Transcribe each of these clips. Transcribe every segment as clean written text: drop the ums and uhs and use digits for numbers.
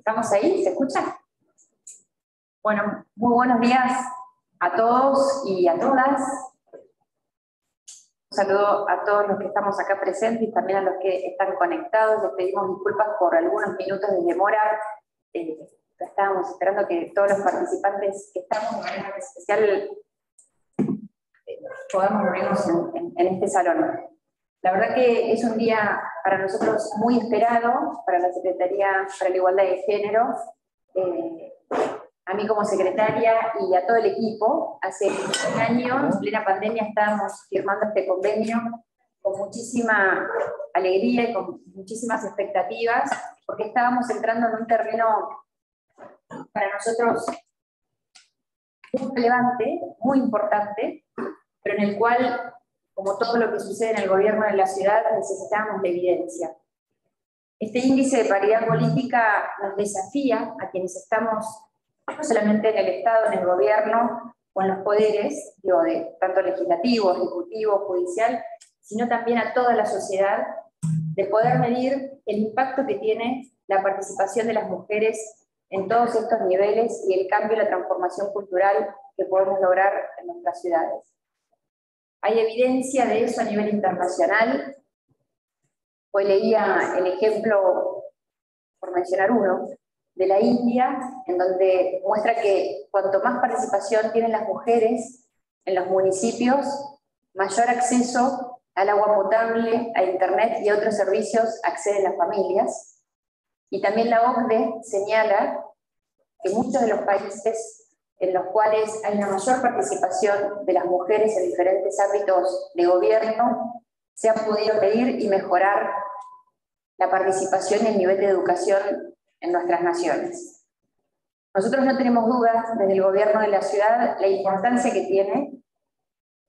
¿Estamos ahí? ¿Se escucha? Bueno, muy buenos días a todos y a todas. Un saludo a todos los que estamos acá presentes y también a los que están conectados. Les pedimos disculpas por algunos minutos de demora. Estábamos esperando que todos los participantes que estamos de manera especial podamos reunirnos en este salón. La verdad que es un día para nosotros muy esperado, para la Secretaría para la Igualdad de Género, a mí como secretaria y a todo el equipo. Hace un año, en plena pandemia, estábamos firmando este convenio con muchísima alegría y con muchísimas expectativas, porque estábamos entrando en un terreno para nosotros muy relevante, muy importante, pero en el cual, como todo lo que sucede en el gobierno de la ciudad, necesitamos la evidencia. Este índice de paridad política nos desafía a quienes estamos no solamente en el Estado, en el gobierno o en los poderes, tanto legislativo, ejecutivo, judicial, sino también a toda la sociedad, de poder medir el impacto que tiene la participación de las mujeres en todos estos niveles y el cambio y la transformación cultural que podemos lograr en nuestras ciudades. Hay evidencia de eso a nivel internacional. Hoy leía el ejemplo, por mencionar uno, de la India, en donde muestra que cuanto más participación tienen las mujeres en los municipios, mayor acceso al agua potable, a internet y a otros servicios acceden las familias. Y también la OCDE señala que muchos de los países en los cuales hay una mayor participación de las mujeres en diferentes ámbitos de gobierno, se ha podido medir y mejorar la participación y el nivel de educación en nuestras naciones. Nosotros no tenemos dudas desde el gobierno de la ciudad la importancia que tiene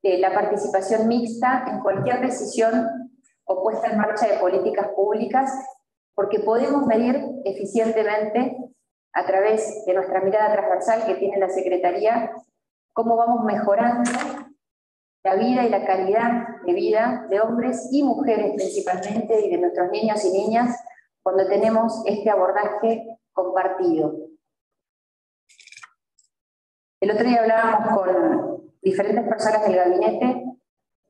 la participación mixta en cualquier decisión o puesta en marcha de políticas públicas, porque podemos medir eficientemente a través de nuestra mirada transversal que tiene la Secretaría cómo vamos mejorando la vida y la calidad de vida de hombres y mujeres principalmente y de nuestros niños y niñas cuando tenemos este abordaje compartido. El otro día hablábamos con diferentes personas del gabinete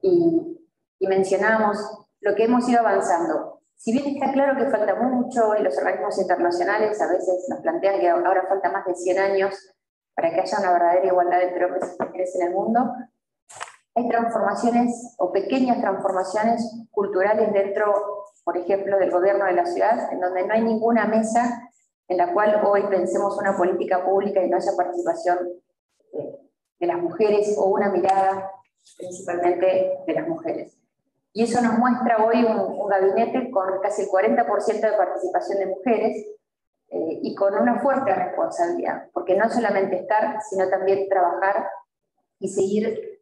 y mencionábamos lo que hemos ido avanzando. Si bien está claro que falta mucho y los organismos internacionales a veces nos plantean que ahora falta más de 100 años para que haya una verdadera igualdad entre hombres y mujeres en el mundo, hay transformaciones o pequeñas transformaciones culturales dentro, por ejemplo, del gobierno de la ciudad, en donde no hay ninguna mesa en la cual hoy pensemos una política pública y no haya participación de las mujeres o una mirada principalmente de las mujeres. Y eso nos muestra hoy un gabinete con casi el 40% de participación de mujeres y con una fuerte responsabilidad, porque no solamente estar, sino también trabajar y seguir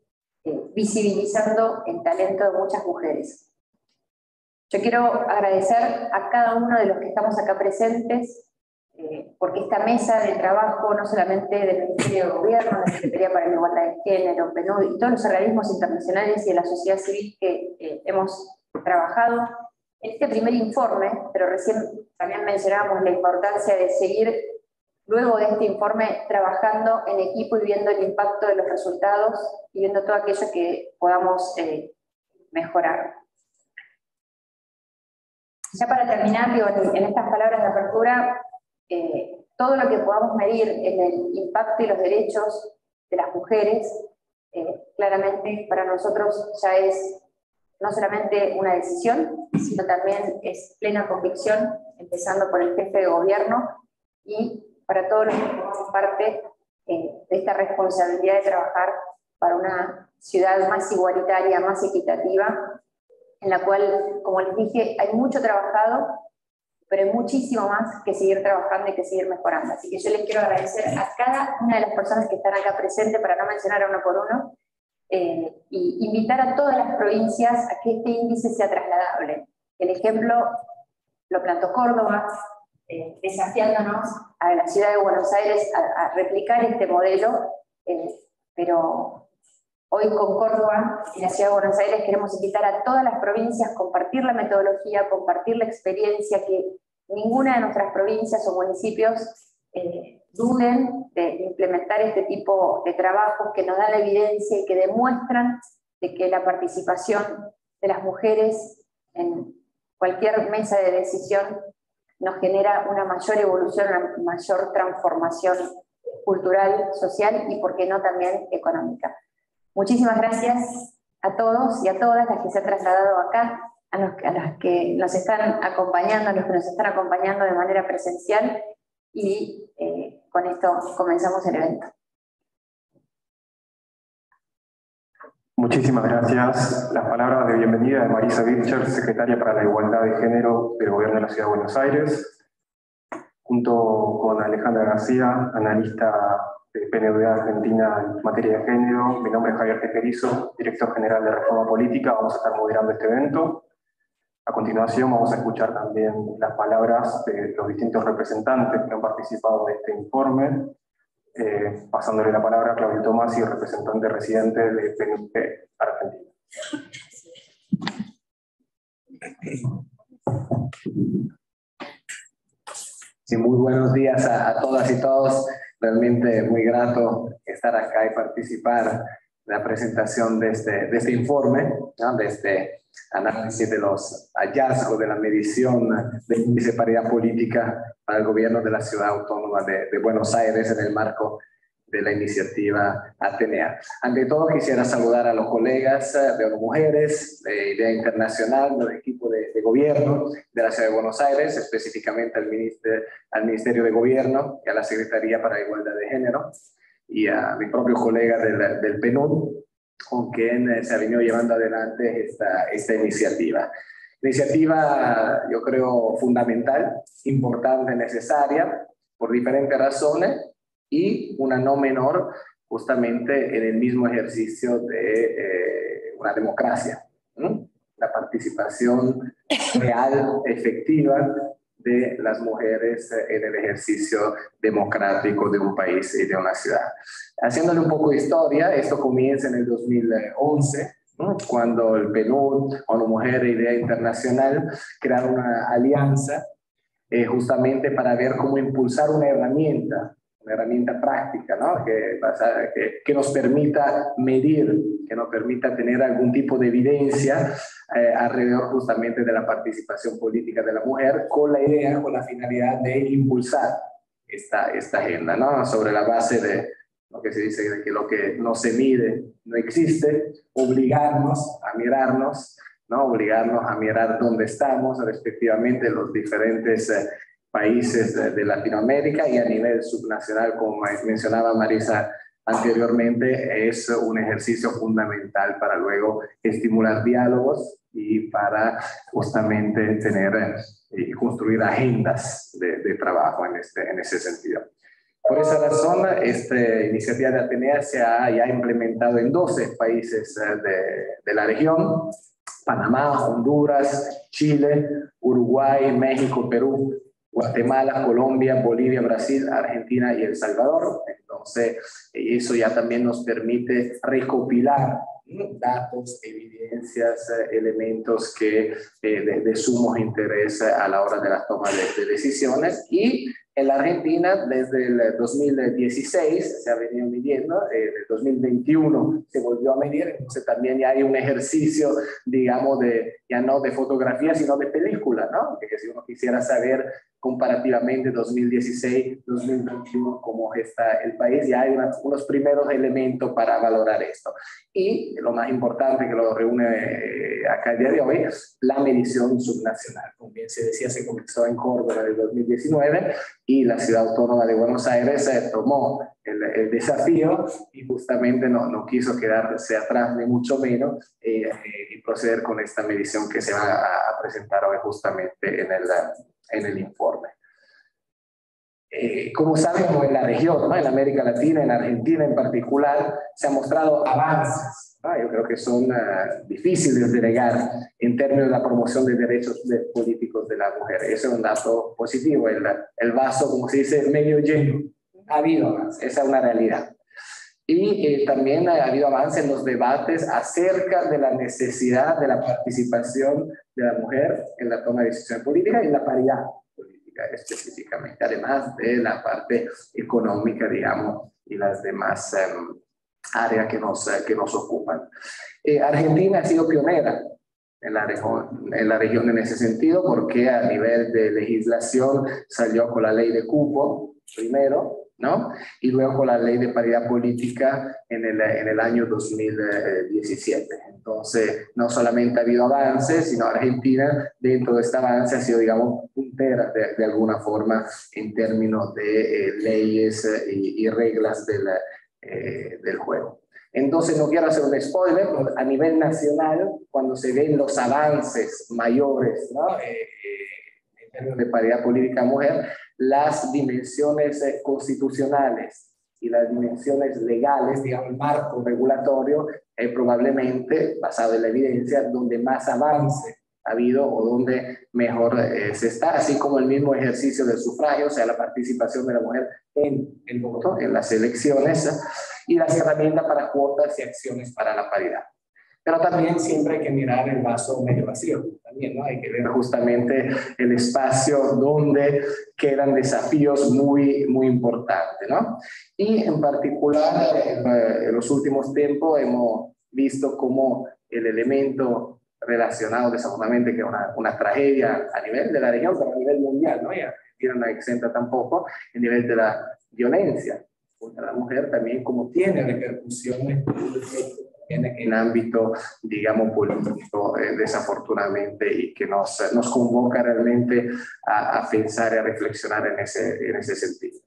visibilizando el talento de muchas mujeres. Yo quiero agradecer a cada uno de los que estamos acá presentes, porque esta mesa de trabajo, no solamente del Ministerio de Gobierno, de la Secretaría para la Igualdad de Género, PNUD y todos los organismos internacionales y de la sociedad civil que hemos trabajado en este primer informe, pero recién también mencionábamos la importancia de seguir luego de este informe trabajando en equipo y viendo el impacto de los resultados y viendo todo aquello que podamos mejorar. Ya para terminar, en estas palabras de apertura, todo lo que podamos medir en el impacto y los derechos de las mujeres, claramente para nosotros ya es no solamente una decisión, sino también es plena convicción, empezando por el jefe de gobierno y para todos los que formamos parte de esta responsabilidad de trabajar para una ciudad más igualitaria, más equitativa, en la cual, como les dije, hay mucho trabajado, pero hay muchísimo más que seguir trabajando y que seguir mejorando. Así que yo les quiero agradecer a cada una de las personas que están acá presentes, para no mencionar uno por uno, y invitar a todas las provincias a que este índice sea trasladable. El ejemplo lo plantó Córdoba, desafiándonos a la ciudad de Buenos Aires a replicar este modelo, pero hoy con Córdoba y la ciudad de Buenos Aires queremos invitar a todas las provincias a compartir la metodología, compartir la experiencia, que ninguna de nuestras provincias o municipios duden de implementar este tipo de trabajos que nos dan la evidencia y que demuestran de que la participación de las mujeres en cualquier mesa de decisión nos genera una mayor evolución, una mayor transformación cultural, social y, por qué no, también económica. Muchísimas gracias a todos y a todas las que se han trasladado acá, a las que nos están acompañando, a los que nos están acompañando de manera presencial, y con esto comenzamos el evento. Muchísimas gracias. Las palabras de bienvenida de Marisa Bircher, secretaria para la Igualdad de Género del Gobierno de la Ciudad de Buenos Aires, junto con Alejandra García, analista de PNUD Argentina en materia de género. Mi nombre es Javier Tejerizo, director general de Reforma Política. Vamos a estar moderando este evento. A continuación vamos a escuchar también las palabras de los distintos representantes que han participado de este informe, pasándole la palabra a Claudio Tomasi, representante residente de PNUD Argentina. Sí, muy buenos días a todas y todos. Realmente muy grato estar acá y participar en la presentación de este informe, ¿no? De este análisis de los hallazgos de la medición del índice de paridad política para el gobierno de la Ciudad Autónoma de Buenos Aires en el marco de la iniciativa Atenea. Ante todo, quisiera saludar a los colegas de ONU Mujeres, de Idea Internacional, del equipo de gobierno de la Ciudad de Buenos Aires, específicamente al Ministerio de Gobierno y a la Secretaría para la Igualdad de Género, y a mi propio colega del PNUD, con quien se ha venido llevando adelante esta iniciativa. Iniciativa, yo creo, fundamental, importante, necesaria, por diferentes razones, y una no menor justamente en el mismo ejercicio de una democracia, ¿no? La participación real, efectiva de las mujeres en el ejercicio democrático de un país y de una ciudad. Haciéndole un poco de historia, esto comienza en el 2011, ¿no? Cuando el PNUD, ONU Mujeres e Idea Internacional crearon una alianza justamente para ver cómo impulsar una herramienta práctica, ¿no? que nos permita medir, que nos permita tener algún tipo de evidencia alrededor justamente de la participación política de la mujer, con la idea, con la finalidad de impulsar esta agenda, ¿no? Sobre la base de lo que se dice, de que lo que no se mide no existe, obligarnos a mirarnos, ¿no? Obligarnos a mirar dónde estamos, respectivamente, los diferentes países de Latinoamérica, y a nivel subnacional, como mencionaba Marisa anteriormente, es un ejercicio fundamental para luego estimular diálogos y para justamente tener y construir agendas de trabajo en ese sentido. Por esa razón, esta iniciativa de Atenea se ha ya implementado en 12 países de la región: Panamá, Honduras, Chile, Uruguay, México, Perú, Guatemala, Colombia, Bolivia, Brasil, Argentina y El Salvador. Entonces, eso ya también nos permite recopilar datos, evidencias, elementos que de sumo interés a la hora de la toma de decisiones. Y en la Argentina, desde el 2016 se ha venido midiendo, en el 2021 se volvió a medir, entonces también ya hay un ejercicio, digamos, ya no de fotografía, sino de película, ¿no? Que si uno quisiera saber comparativamente 2016-2021 cómo está el país, ya hay unos primeros elementos para valorar esto. Y lo más importante que lo reúne acá el día de hoy es la medición subnacional. Como bien se decía, se comenzó en Córdoba en el 2019 y la Ciudad Autónoma de Buenos Aires tomó el desafío y justamente no quiso quedarse atrás, ni mucho menos, y proceder con esta medición que se va a presentar hoy justamente en el informe. Como sabemos, en la región, ¿no? En América Latina, en Argentina en particular, se han mostrado avances, ¿no? Yo creo que son difíciles de negar en términos de la promoción de derechos políticos de la mujer. Ese es un dato positivo. El vaso, como se dice, medio lleno. Ha habido avance, esa es una realidad. Y también ha habido avance en los debates acerca de la necesidad de la participación de la mujer en la toma de decisiones políticas y la paridad política. política específicamente, además de la parte económica, digamos, y las demás áreas que nos ocupan. Argentina ha sido pionera en la región en ese sentido, porque a nivel de legislación salió con la ley de cupo primero, ¿no? Y luego con la ley de paridad política en el año 2017. Entonces, no solamente ha habido avances, sino Argentina, dentro de este avance, ha sido, digamos, puntera de alguna forma en términos de leyes y reglas del juego. Entonces, no quiero hacer un spoiler, pero a nivel nacional, cuando se ven los avances mayores, ¿no? En términos de paridad política mujer, las dimensiones constitucionales y las dimensiones legales, digamos, el marco regulatorio, probablemente, basado en la evidencia, donde más avance ha habido o donde mejor se está, así como el mismo ejercicio del sufragio, o sea, la participación de la mujer en el voto, en las elecciones, y las herramientas para cuotas y acciones para la paridad. Pero también siempre hay que mirar el vaso medio vacío, también, ¿no? Hay que ver justamente el espacio donde quedan desafíos muy, muy importantes, ¿no? Y en particular, en los últimos tiempos hemos visto cómo el elemento relacionado desafortunadamente, que es una tragedia a nivel de la región, pero a nivel mundial, ¿no? Y Argentina no exenta tampoco, el nivel de la violencia contra la mujer también, como tiene repercusiones en ámbito, digamos, político, desafortunadamente, y que nos convoca realmente a pensar y a reflexionar en ese sentido.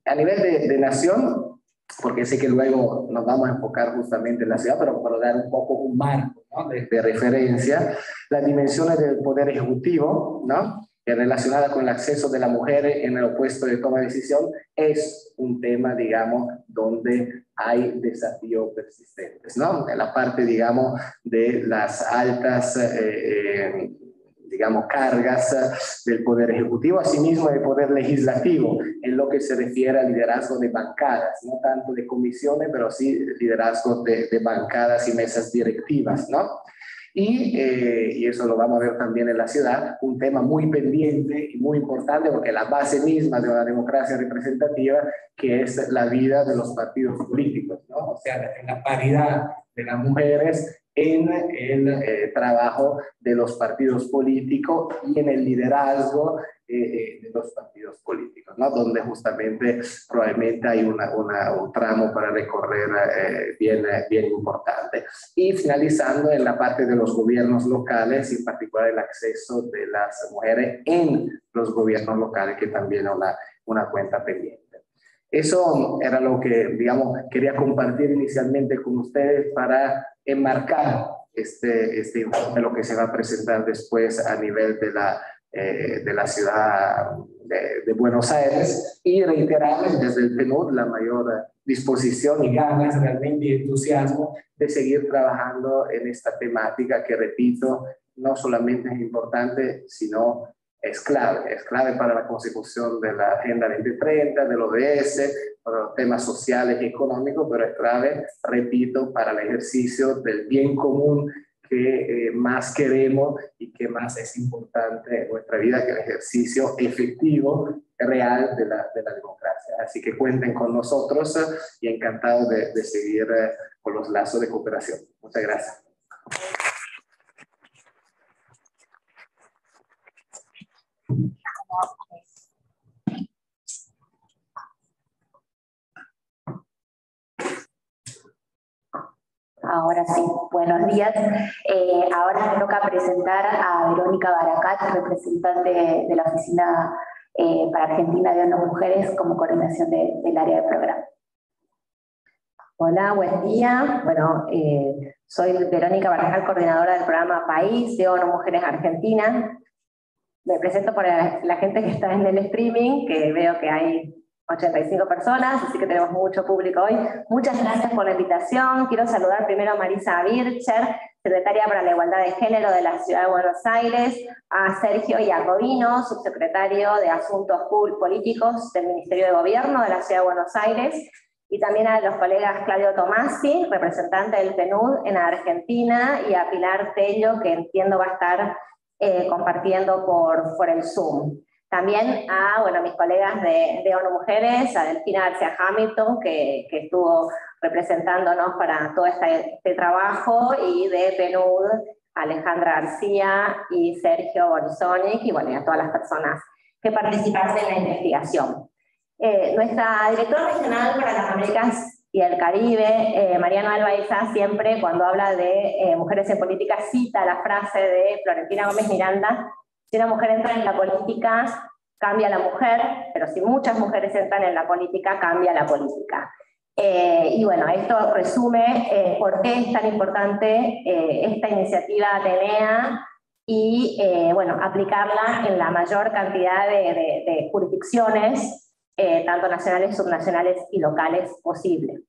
A nivel de nación, porque sé que luego nos vamos a enfocar justamente en la ciudad, pero para dar un poco un marco, ¿no? de referencia, las dimensiones del poder ejecutivo, ¿no? Relacionada con el acceso de la mujer en el puesto de toma de decisión, es un tema, digamos, donde hay desafíos persistentes, ¿no? En la parte, digamos, de las altas, digamos, cargas del poder ejecutivo, asimismo del poder legislativo, en lo que se refiere al liderazgo de bancadas, no tanto de comisiones, pero sí liderazgo de bancadas y mesas directivas, ¿no? Y eso lo vamos a ver también en la ciudad, un tema muy pendiente y muy importante, porque la base misma de una democracia representativa, que es la vida de los partidos políticos, ¿no? O sea, la paridad de las mujeres en el trabajo de los partidos políticos y en el liderazgo de los partidos políticos, ¿no? Donde justamente probablemente hay un tramo para recorrer bien importante. Y finalizando en la parte de los gobiernos locales, y en particular el acceso de las mujeres en los gobiernos locales, que también es una cuenta pendiente. Eso era lo que, digamos, quería compartir inicialmente con ustedes para enmarcar este informe, lo que se va a presentar después a nivel de la ciudad de Buenos Aires, y reiterarles desde el PNUD la mayor disposición y ganas realmente y entusiasmo de seguir trabajando en esta temática que, repito, no solamente es importante, sino es clave para la consecución de la Agenda 2030, del ODS, para los temas sociales y económicos, pero es clave, repito, para el ejercicio del bien común que más queremos y que más es importante en nuestra vida, que el ejercicio efectivo, real de la democracia. Así que cuenten con nosotros y encantado de seguir con los lazos de cooperación. Muchas gracias. Ahora sí, buenos días. Ahora me toca presentar a Verónica Baracat, representante de la Oficina para Argentina de ONU Mujeres como coordinación del área de programa. Hola, buen día. Bueno, soy Verónica Baracat, coordinadora del programa País de ONU Mujeres Argentina. Me presento para la gente que está en el streaming, que veo que hay 85 personas, así que tenemos mucho público hoy. Muchas gracias por la invitación. Quiero saludar primero a Marisa Bircher, secretaria para la Igualdad de Género de la Ciudad de Buenos Aires, a Sergio Iacobino, subsecretario de Asuntos Políticos del Ministerio de Gobierno de la Ciudad de Buenos Aires, y también a los colegas Claudio Tomasi, representante del PNUD en Argentina, y a Pilar Tello, que entiendo va a estar compartiendo por el Zoom. También a mis colegas de ONU Mujeres, a Delfina García Hamilton, que estuvo representándonos para todo este trabajo, y de PNUD, Alejandra García y Sergio Borisonic, y a todas las personas que participaron en la investigación. Nuestra directora regional para las Américas y el Caribe, Mariana Albaeza, siempre cuando habla de mujeres en política cita la frase de Florentina Gómez Miranda: si una mujer entra en la política, cambia la mujer, pero si muchas mujeres entran en la política, cambia la política. Esto resume por qué es tan importante esta iniciativa Atenea y aplicarla en la mayor cantidad de jurisdicciones, tanto nacionales, subnacionales y locales posible.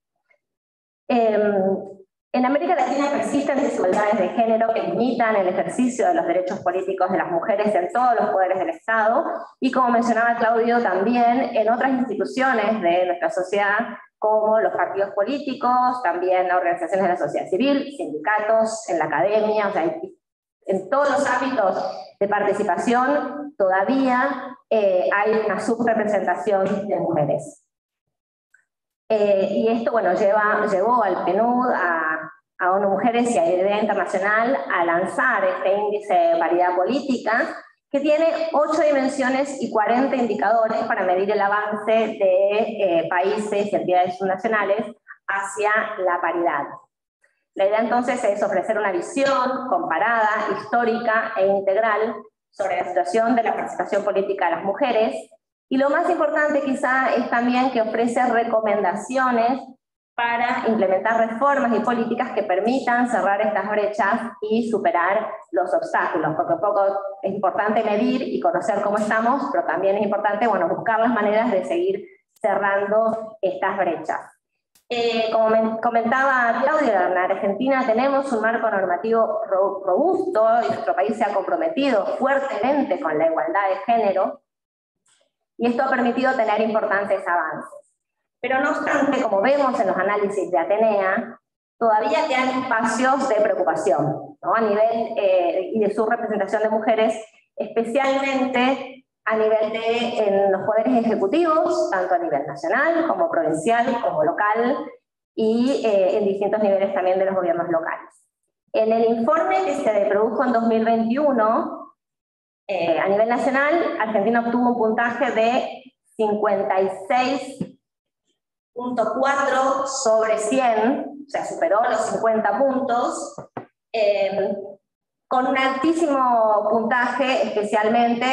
En América Latina persisten desigualdades de género que limitan el ejercicio de los derechos políticos de las mujeres en todos los poderes del Estado, y como mencionaba Claudio, también en otras instituciones de nuestra sociedad, como los partidos políticos, también organizaciones de la sociedad civil, sindicatos, en la academia, en todos los ámbitos de participación todavía hay una subrepresentación de mujeres. Y esto llevó al PNUD, a ONU Mujeres y a IDEA Internacional a lanzar este índice de paridad política, que tiene 8 dimensiones y 40 indicadores para medir el avance de países y entidades subnacionales hacia la paridad. La idea entonces es ofrecer una visión comparada, histórica e integral sobre la situación de la participación política de las mujeres, y lo más importante quizá es también que ofrece recomendaciones para implementar reformas y políticas que permitan cerrar estas brechas y superar los obstáculos, porque un poco es importante medir y conocer cómo estamos, pero también es importante buscar las maneras de seguir cerrando estas brechas. Como comentaba Claudia, en Argentina tenemos un marco normativo robusto y nuestro país se ha comprometido fuertemente con la igualdad de género, y esto ha permitido tener importantes avances. Pero no obstante, como vemos en los análisis de Atenea, todavía quedan espacios de preocupación, ¿no? A nivel y de su representación de mujeres, especialmente a nivel en los poderes ejecutivos, tanto a nivel nacional como provincial, como local, y en distintos niveles también de los gobiernos locales. En el informe que se produjo en 2021, a nivel nacional, Argentina obtuvo un puntaje de 56.4 sobre 100, o sea, superó los 50 puntos, con un altísimo puntaje, especialmente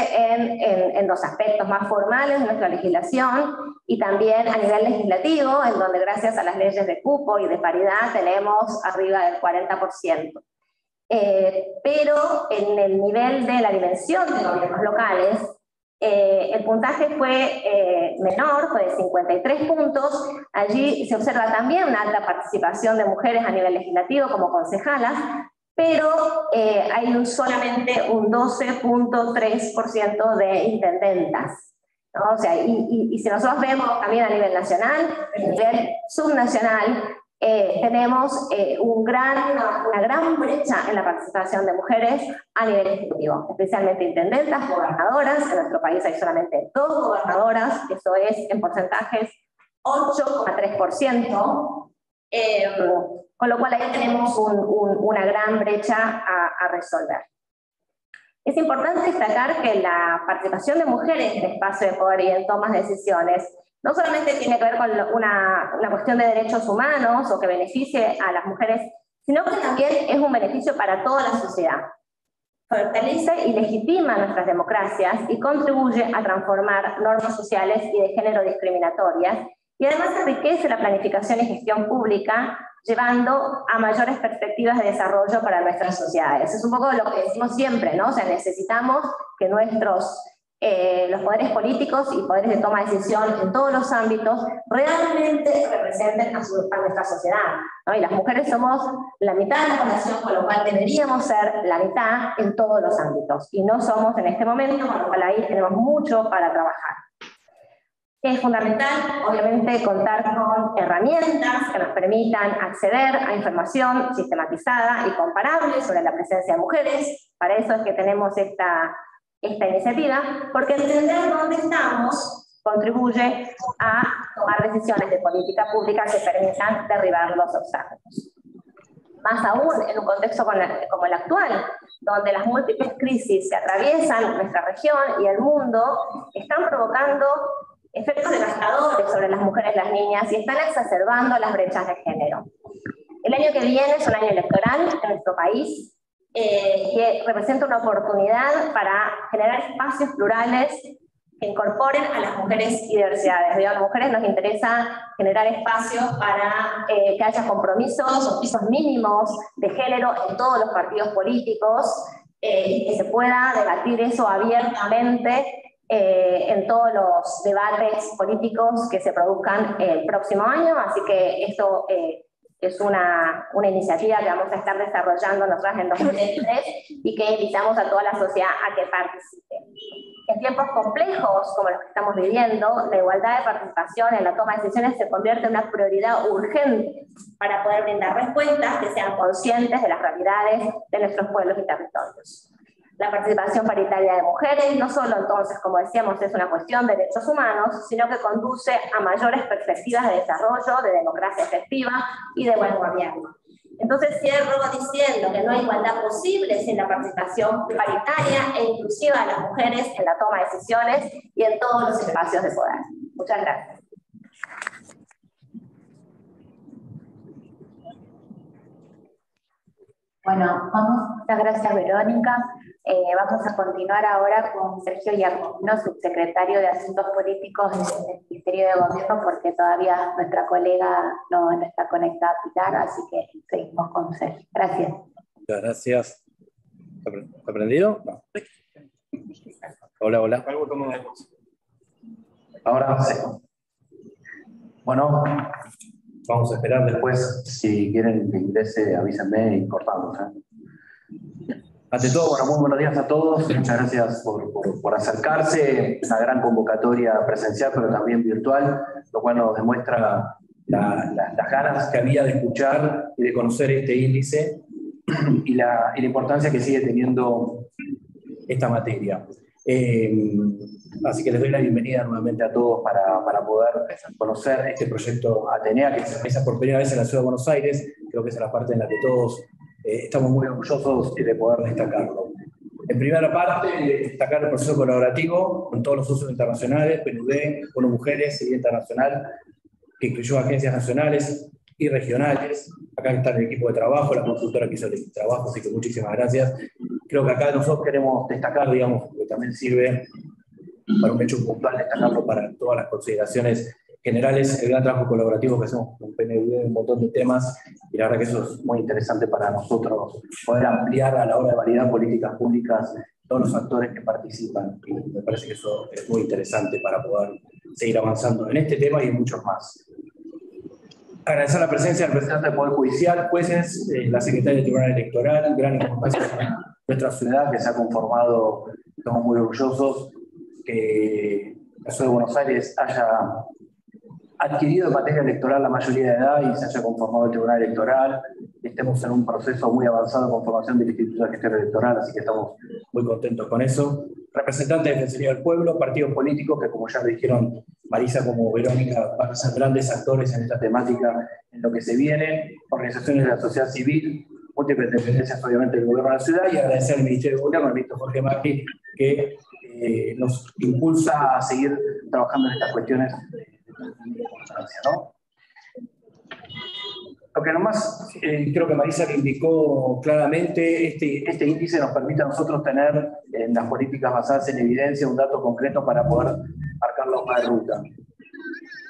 en los aspectos más formales de nuestra legislación, y también a nivel legislativo, en donde gracias a las leyes de cupo y de paridad tenemos arriba del 40%. Pero en el nivel de la dimensión de gobiernos locales, el puntaje fue menor, fue de 53 puntos. Allí se observa también una alta participación de mujeres a nivel legislativo como concejalas, pero hay solamente un 12.3% de intendentas, ¿no? O sea, y si nosotros vemos también a nivel nacional, a nivel subnacional, tenemos una gran brecha en la participación de mujeres a nivel ejecutivo, especialmente intendentas, gobernadoras. En nuestro país hay solamente 2 gobernadoras, eso es en porcentajes 8,3%, con lo cual ahí tenemos una gran brecha a resolver. Es importante destacar que la participación de mujeres en espacio de poder y en tomas de decisiones no solamente tiene que ver con una cuestión de derechos humanos o que beneficie a las mujeres, sino que también es un beneficio para toda la sociedad. Fortalece y legitima nuestras democracias y contribuye a transformar normas sociales y de género discriminatorias, y además enriquece la planificación y gestión pública, llevando a mayores perspectivas de desarrollo para nuestras sociedades. Es un poco lo que decimos siempre, ¿no? O sea, necesitamos que los poderes políticos y poderes de toma de decisión en todos los ámbitos realmente representen a nuestra sociedad, ¿no? Y las mujeres somos la mitad de la población, con lo cual deberíamos ser la mitad en todos los ámbitos. Y no somos en este momento, con lo cual ahí tenemos mucho para trabajar. Es fundamental, obviamente, contar con herramientas que nos permitan acceder a información sistematizada y comparable sobre la presencia de mujeres. Para eso es que tenemos esta esta iniciativa, porque entender dónde estamos contribuye a tomar decisiones de política pública que permitan derribar los obstáculos. Más aún en un contexto como el actual, donde las múltiples crisis que atraviesan nuestra región y el mundo están provocando efectos devastadores sobre las mujeres y las niñas y están exacerbando las brechas de género. El año que viene es un año electoral en nuestro país, que representa una oportunidad para generar espacios plurales que incorporen a las mujeres y diversidades. A las mujeres nos interesa generar espacios para que haya compromisos o pisos mínimos de género en todos los partidos políticos, y que se pueda debatir eso abiertamente en todos los debates políticos que se produzcan el próximo año. Así que esto es una iniciativa que vamos a estar desarrollando nosotras en 2023 y que invitamos a toda la sociedad a que participe. En tiempos complejos como los que estamos viviendo, la igualdad de participación en la toma de decisiones se convierte en una prioridad urgente para poder brindar respuestas que sean conscientes de las realidades de nuestros pueblos y territorios. La participación paritaria de mujeres no solo entonces, como decíamos, es una cuestión de derechos humanos, sino que conduce a mayores perspectivas de desarrollo, de democracia efectiva y de buen gobierno. Entonces cierro diciendo que no hay igualdad posible sin la participación paritaria e inclusiva de las mujeres en la toma de decisiones y en todos los espacios de poder. Muchas gracias. Bueno, muchas gracias, Verónica. Vamos a continuar ahora con Sergio Giacomino, subsecretario de Asuntos Políticos del Ministerio de Gobierno, porque todavía nuestra colega no está conectada a Pilar, así que seguimos con Sergio. Gracias. Muchas gracias. ¿Está prendido? No. Hola, hola. Ahora sí. Bueno, Vamos a esperar después, si quieren que ingrese, avísenme y cortamos. Ante todo, bueno, muy buenos días a todos. Muchas gracias por acercarse. Una gran convocatoria presencial, pero también virtual, lo cual nos demuestra las ganas que había de escuchar y de conocer este índice y la importancia que sigue teniendo esta materia. Así que les doy la bienvenida nuevamente a todos para poder conocer este proyecto Atenea, que se realiza por primera vez en la Ciudad de Buenos Aires. Creo que esa es la parte en la que todos estamos muy orgullosos de poder destacarlo. En primera parte, destacar el proceso colaborativo con todos los socios internacionales, PNUD, ONU Mujeres, Seguridad Internacional, que incluyó agencias nacionales y regionales. Acá está el equipo de trabajo, la consultora que hizo el trabajo, así que muchísimas gracias. Creo que acá nosotros queremos destacar, digamos, que también sirve para un hecho puntual, destacarlo para todas las consideraciones generales, el gran trabajo colaborativo que hacemos con PNUD en un montón de temas, y la verdad que eso es muy interesante para nosotros, poder ampliar a la hora de validar políticas públicas todos los actores que participan, y me parece que eso es muy interesante para poder seguir avanzando en este tema y en muchos más. Agradecer la presencia del presidente del Poder Judicial, jueces, la secretaria del Tribunal Electoral, gran importancia para nuestra ciudad que se ha conformado, estamos muy orgullosos que la Ciudad de Buenos Aires haya adquirido en materia electoral la mayoría de edad y se haya conformado el Tribunal Electoral. Estemos en un proceso muy avanzado de conformación del Instituto de Gestión Electoral, así que estamos muy contentos con eso. Representantes de Defensoría del Pueblo, partidos políticos que, como ya lo dijeron Marisa como Verónica, van a ser grandes actores en esta temática, en lo que se viene, organizaciones de la sociedad civil, múltiples dependencias obviamente del gobierno de la ciudad, y agradecer al Ministerio de Gobierno, al ministro Jorge Macri, que nos impulsa a seguir trabajando en estas cuestiones de importancia, ¿no? Lo que nomás creo que Marisa le indicó claramente, este índice nos permite a nosotros tener en las políticas basadas en evidencia un dato concreto para poder marcar la hoja de ruta.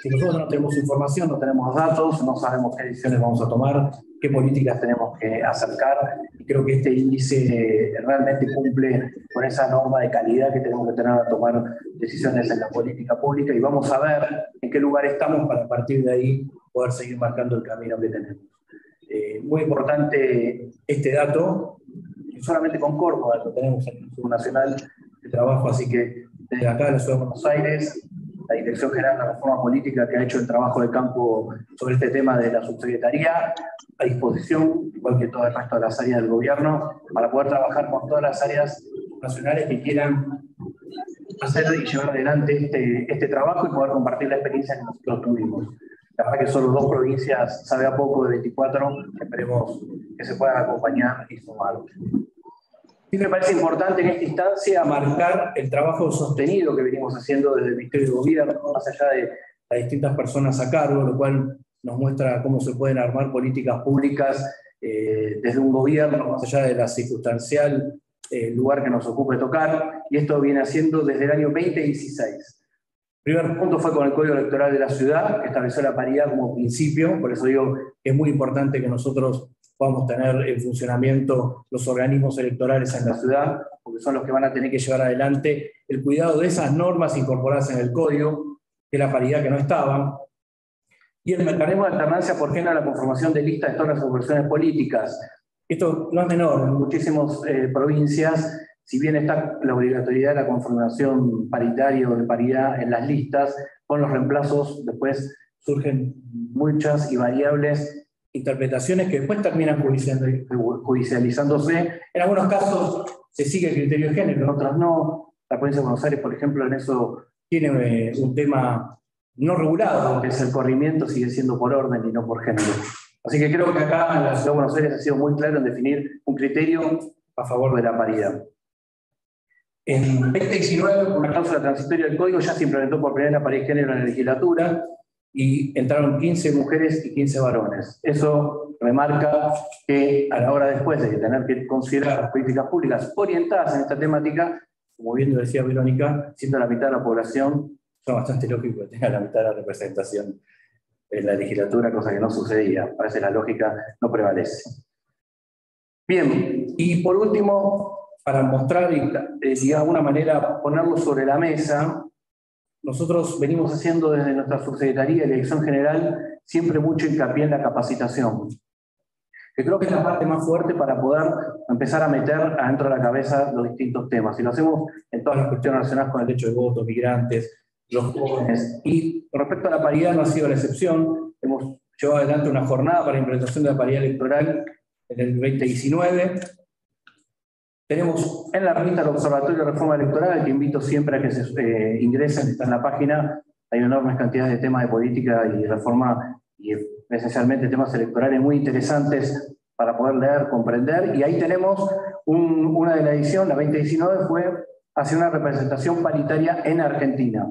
Si nosotros no tenemos información, no tenemos datos, no sabemos qué decisiones vamos a tomar, qué políticas tenemos que acercar. Y creo que este índice realmente cumple con esa norma de calidad que tenemos que tener a tomar decisiones en la política pública, y vamos a ver en qué lugar estamos para a partir de ahí poder seguir marcando el camino que tenemos. Muy importante este dato, que solamente con Córdoba lo tenemos en el Instituto Nacional de Trabajo, así que desde acá de la Ciudad de Buenos Aires, la Dirección General de la Reforma Política, que ha hecho el trabajo de campo sobre este tema de la subsecretaría, a disposición, igual que todo el resto de las áreas del gobierno, para poder trabajar con todas las áreas nacionales que quieran hacer y llevar adelante este trabajo y poder compartir la experiencia que nosotros tuvimos. La verdad que solo 2 provincias sabe a poco de 24, esperemos que se puedan acompañar y sumar. Sí me parece importante en esta instancia marcar el trabajo sostenido que venimos haciendo desde el Ministerio de Gobierno, más allá de las distintas personas a cargo, lo cual nos muestra cómo se pueden armar políticas públicas desde un gobierno, más allá de la circunstancial lugar que nos ocupe tocar, y esto viene haciendo desde el año 2016. El primer punto fue con el Código Electoral de la ciudad, que estableció la paridad como principio, por eso digo que es muy importante que nosotros podamos tener en funcionamiento los organismos electorales en la ciudad, porque son los que van a tener que llevar adelante el cuidado de esas normas incorporadas en el Código, que la paridad que no estaba, y el mecanismo de alternancia por género a la conformación de listas de todas las agrupaciones políticas. Esto no es menor, en muchísimas provincias, si bien está la obligatoriedad de la conformación paritaria o de paridad en las listas, con los reemplazos después surgen muchas y variables interpretaciones que después terminan judicializándose. En algunos casos se sigue el criterio de género, en otros no. La provincia de Buenos Aires, por ejemplo, en eso tiene un tema no regulado, que es el corrimiento, sigue siendo por orden y no por género. Así que creo que acá en la Ciudad de Buenos Aires ha sido muy claro en definir un criterio a favor de la paridad. En 2019, por una cláusula transitoria del Código, ya se implementó por primera vez la paridad de género en la legislatura y entraron 15 mujeres y 15 varones. Eso remarca que a la hora después de tener que considerar las políticas públicas orientadas en esta temática, como bien lo decía Verónica, siendo la mitad de la población, son bastante lógico que tenga la mitad de la representación en la legislatura, cosa que no sucedía. Parece la lógica no prevalece. Bien, y por último, para mostrar y de alguna manera ponerlo sobre la mesa, nosotros venimos haciendo desde nuestra subsecretaría de Dirección General siempre mucho hincapié en la capacitación, que creo que es la parte más fuerte para poder empezar a meter adentro de la cabeza los distintos temas. Y lo hacemos en todas las cuestiones relacionadas con el derecho de voto, migrantes, los jóvenes. Y con respecto a la paridad no ha sido la excepción. Hemos llevado adelante una jornada para la implementación de la paridad electoral en el 2019. Tenemos en la revista el Observatorio de Reforma Electoral, que invito siempre a que se ingresen, está en la página. Hay enormes cantidades de temas de política y reforma, y esencialmente temas electorales muy interesantes para poder leer, comprender. Y ahí tenemos una de la edición, la 2019, fue hacia una representación paritaria en Argentina.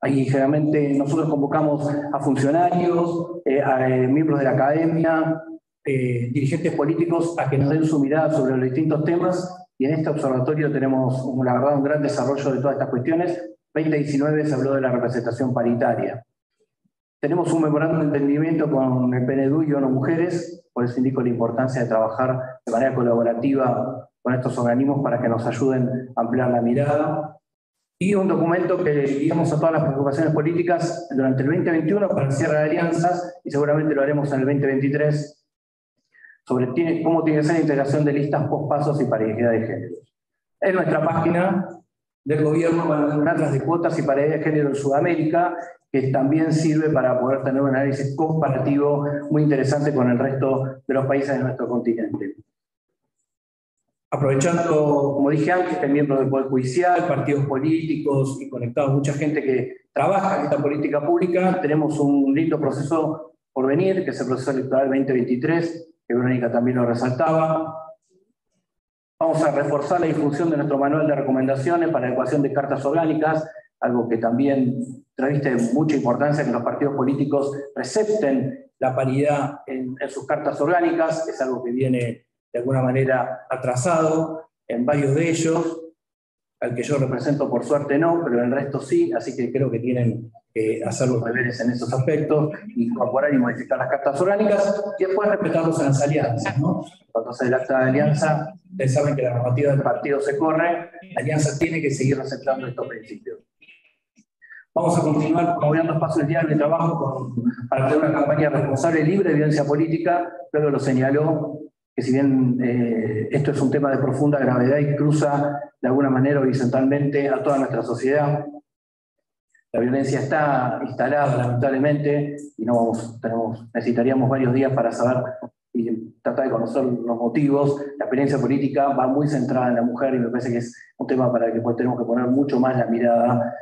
Ahí generalmente nosotros convocamos a funcionarios, a miembros de la academia, dirigentes políticos a que nos den su mirada sobre los distintos temas, y en este observatorio tenemos, la verdad, un gran desarrollo de todas estas cuestiones. 2019 se habló de la representación paritaria. Tenemos un memorándum de entendimiento con el PNUD y ONU Mujeres, por eso indico la importancia de trabajar de manera colaborativa con estos organismos para que nos ayuden a ampliar la mirada. Y un documento que guiamos a todas las preocupaciones políticas durante el 2021 para el cierre de alianzas, y seguramente lo haremos en el 2023, sobre cómo tiene que ser la integración de listas pospasos y paridad de género. En nuestra página del gobierno van a haber un atlas de cuotas y paridad de género en Sudamérica, que también sirve para poder tener un análisis comparativo muy interesante con el resto de los países de nuestro continente. Aprovechando, como dije antes, que miembros del Poder Judicial, partidos políticos y conectados, mucha gente que trabaja en esta política pública, tenemos un lindo proceso por venir, que es el proceso electoral 2023, que Verónica también lo resaltaba. Vamos a reforzar la difusión de nuestro manual de recomendaciones para la adecuación de cartas orgánicas, algo que también reviste mucha importancia, que los partidos políticos recepten la paridad en sus cartas orgánicas. Es algo que viene de alguna manera atrasado en varios de ellos, al que yo represento por suerte no, pero en el resto sí, así que creo que tienen que hacer los deberes en esos aspectos, incorporar y modificar las cartas orgánicas, y después respetarlos en las alianzas, ¿no? Cuando se el acta de alianza, ustedes saben que la normativa del partido se corre, la alianza tiene que seguir aceptando estos principios. Vamos a continuar promoviendo espacios de diálogo y trabajo para tener una campaña responsable y libre de violencia política. Luego lo señaló, que si bien esto es un tema de profunda gravedad y cruza de alguna manera horizontalmente a toda nuestra sociedad, la violencia está instalada lamentablemente y necesitaríamos varios días para saber y y tratar de conocer los motivos. La experiencia política va muy centrada en la mujer y me parece que es un tema para el que tenemos que poner mucho más la mirada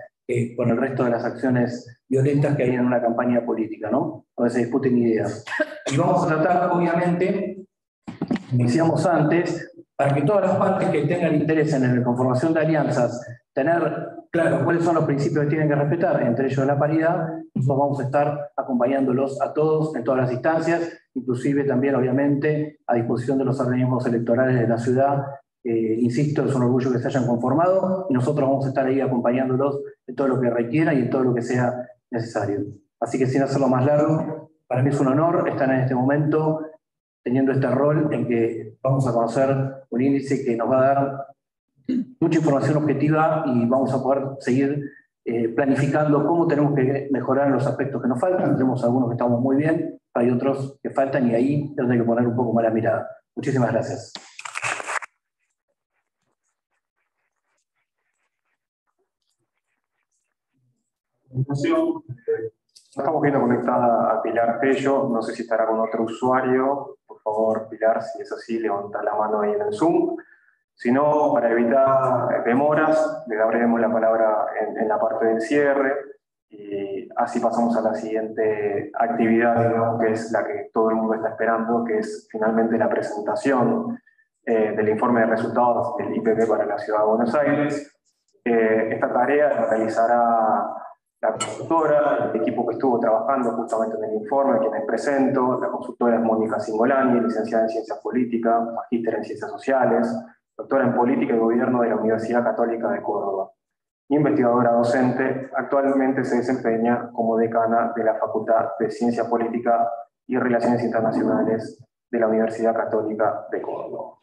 con el resto de las acciones violentas que hay en una campaña política, ¿no? Donde se discuten ideas. Y vamos a tratar, obviamente, como decíamos antes, para que todas las partes que tengan interés en la conformación de alianzas, tener claro cuáles son los principios que tienen que respetar, entre ellos la paridad. Nosotros vamos a estar acompañándolos a todos en todas las instancias, inclusive también, obviamente, a disposición de los organismos electorales de la ciudad. Insisto, es un orgullo que se hayan conformado y nosotros vamos a estar ahí acompañándolos en todo lo que requieran y en todo lo que sea necesario. Así que sin hacerlo más largo, para mí es un honor estar en este momento teniendo este rol en que vamos a conocer un índice que nos va a dar mucha información objetiva y vamos a poder seguir planificando cómo tenemos que mejorar los aspectos que nos faltan. Tenemos algunos que estamos muy bien, hay otros que faltan y ahí es donde hay que poner un poco más la mirada. Muchísimas gracias. Estamos viendo conectada a Pilar Tello, no sé si estará con otro usuario. Por favor, Pilar, si es así, levanta la mano ahí en el Zoom. Si no, para evitar demoras, le daremos la palabra en la parte del cierre y así pasamos a la siguiente actividad, digamos, que es la que todo el mundo está esperando, que es finalmente la presentación del informe de resultados del IPP para la Ciudad de Buenos Aires. Esta tarea la realizará la consultora, el equipo que estuvo trabajando justamente en el informe, quienes presento. La consultora es Mónica Cingolani, licenciada en Ciencias Políticas, magíster en Ciencias Sociales, doctora en Política y Gobierno de la Universidad Católica de Córdoba. Investigadora docente, actualmente se desempeña como decana de la Facultad de Ciencia Política y Relaciones Internacionales de la Universidad Católica de Córdoba.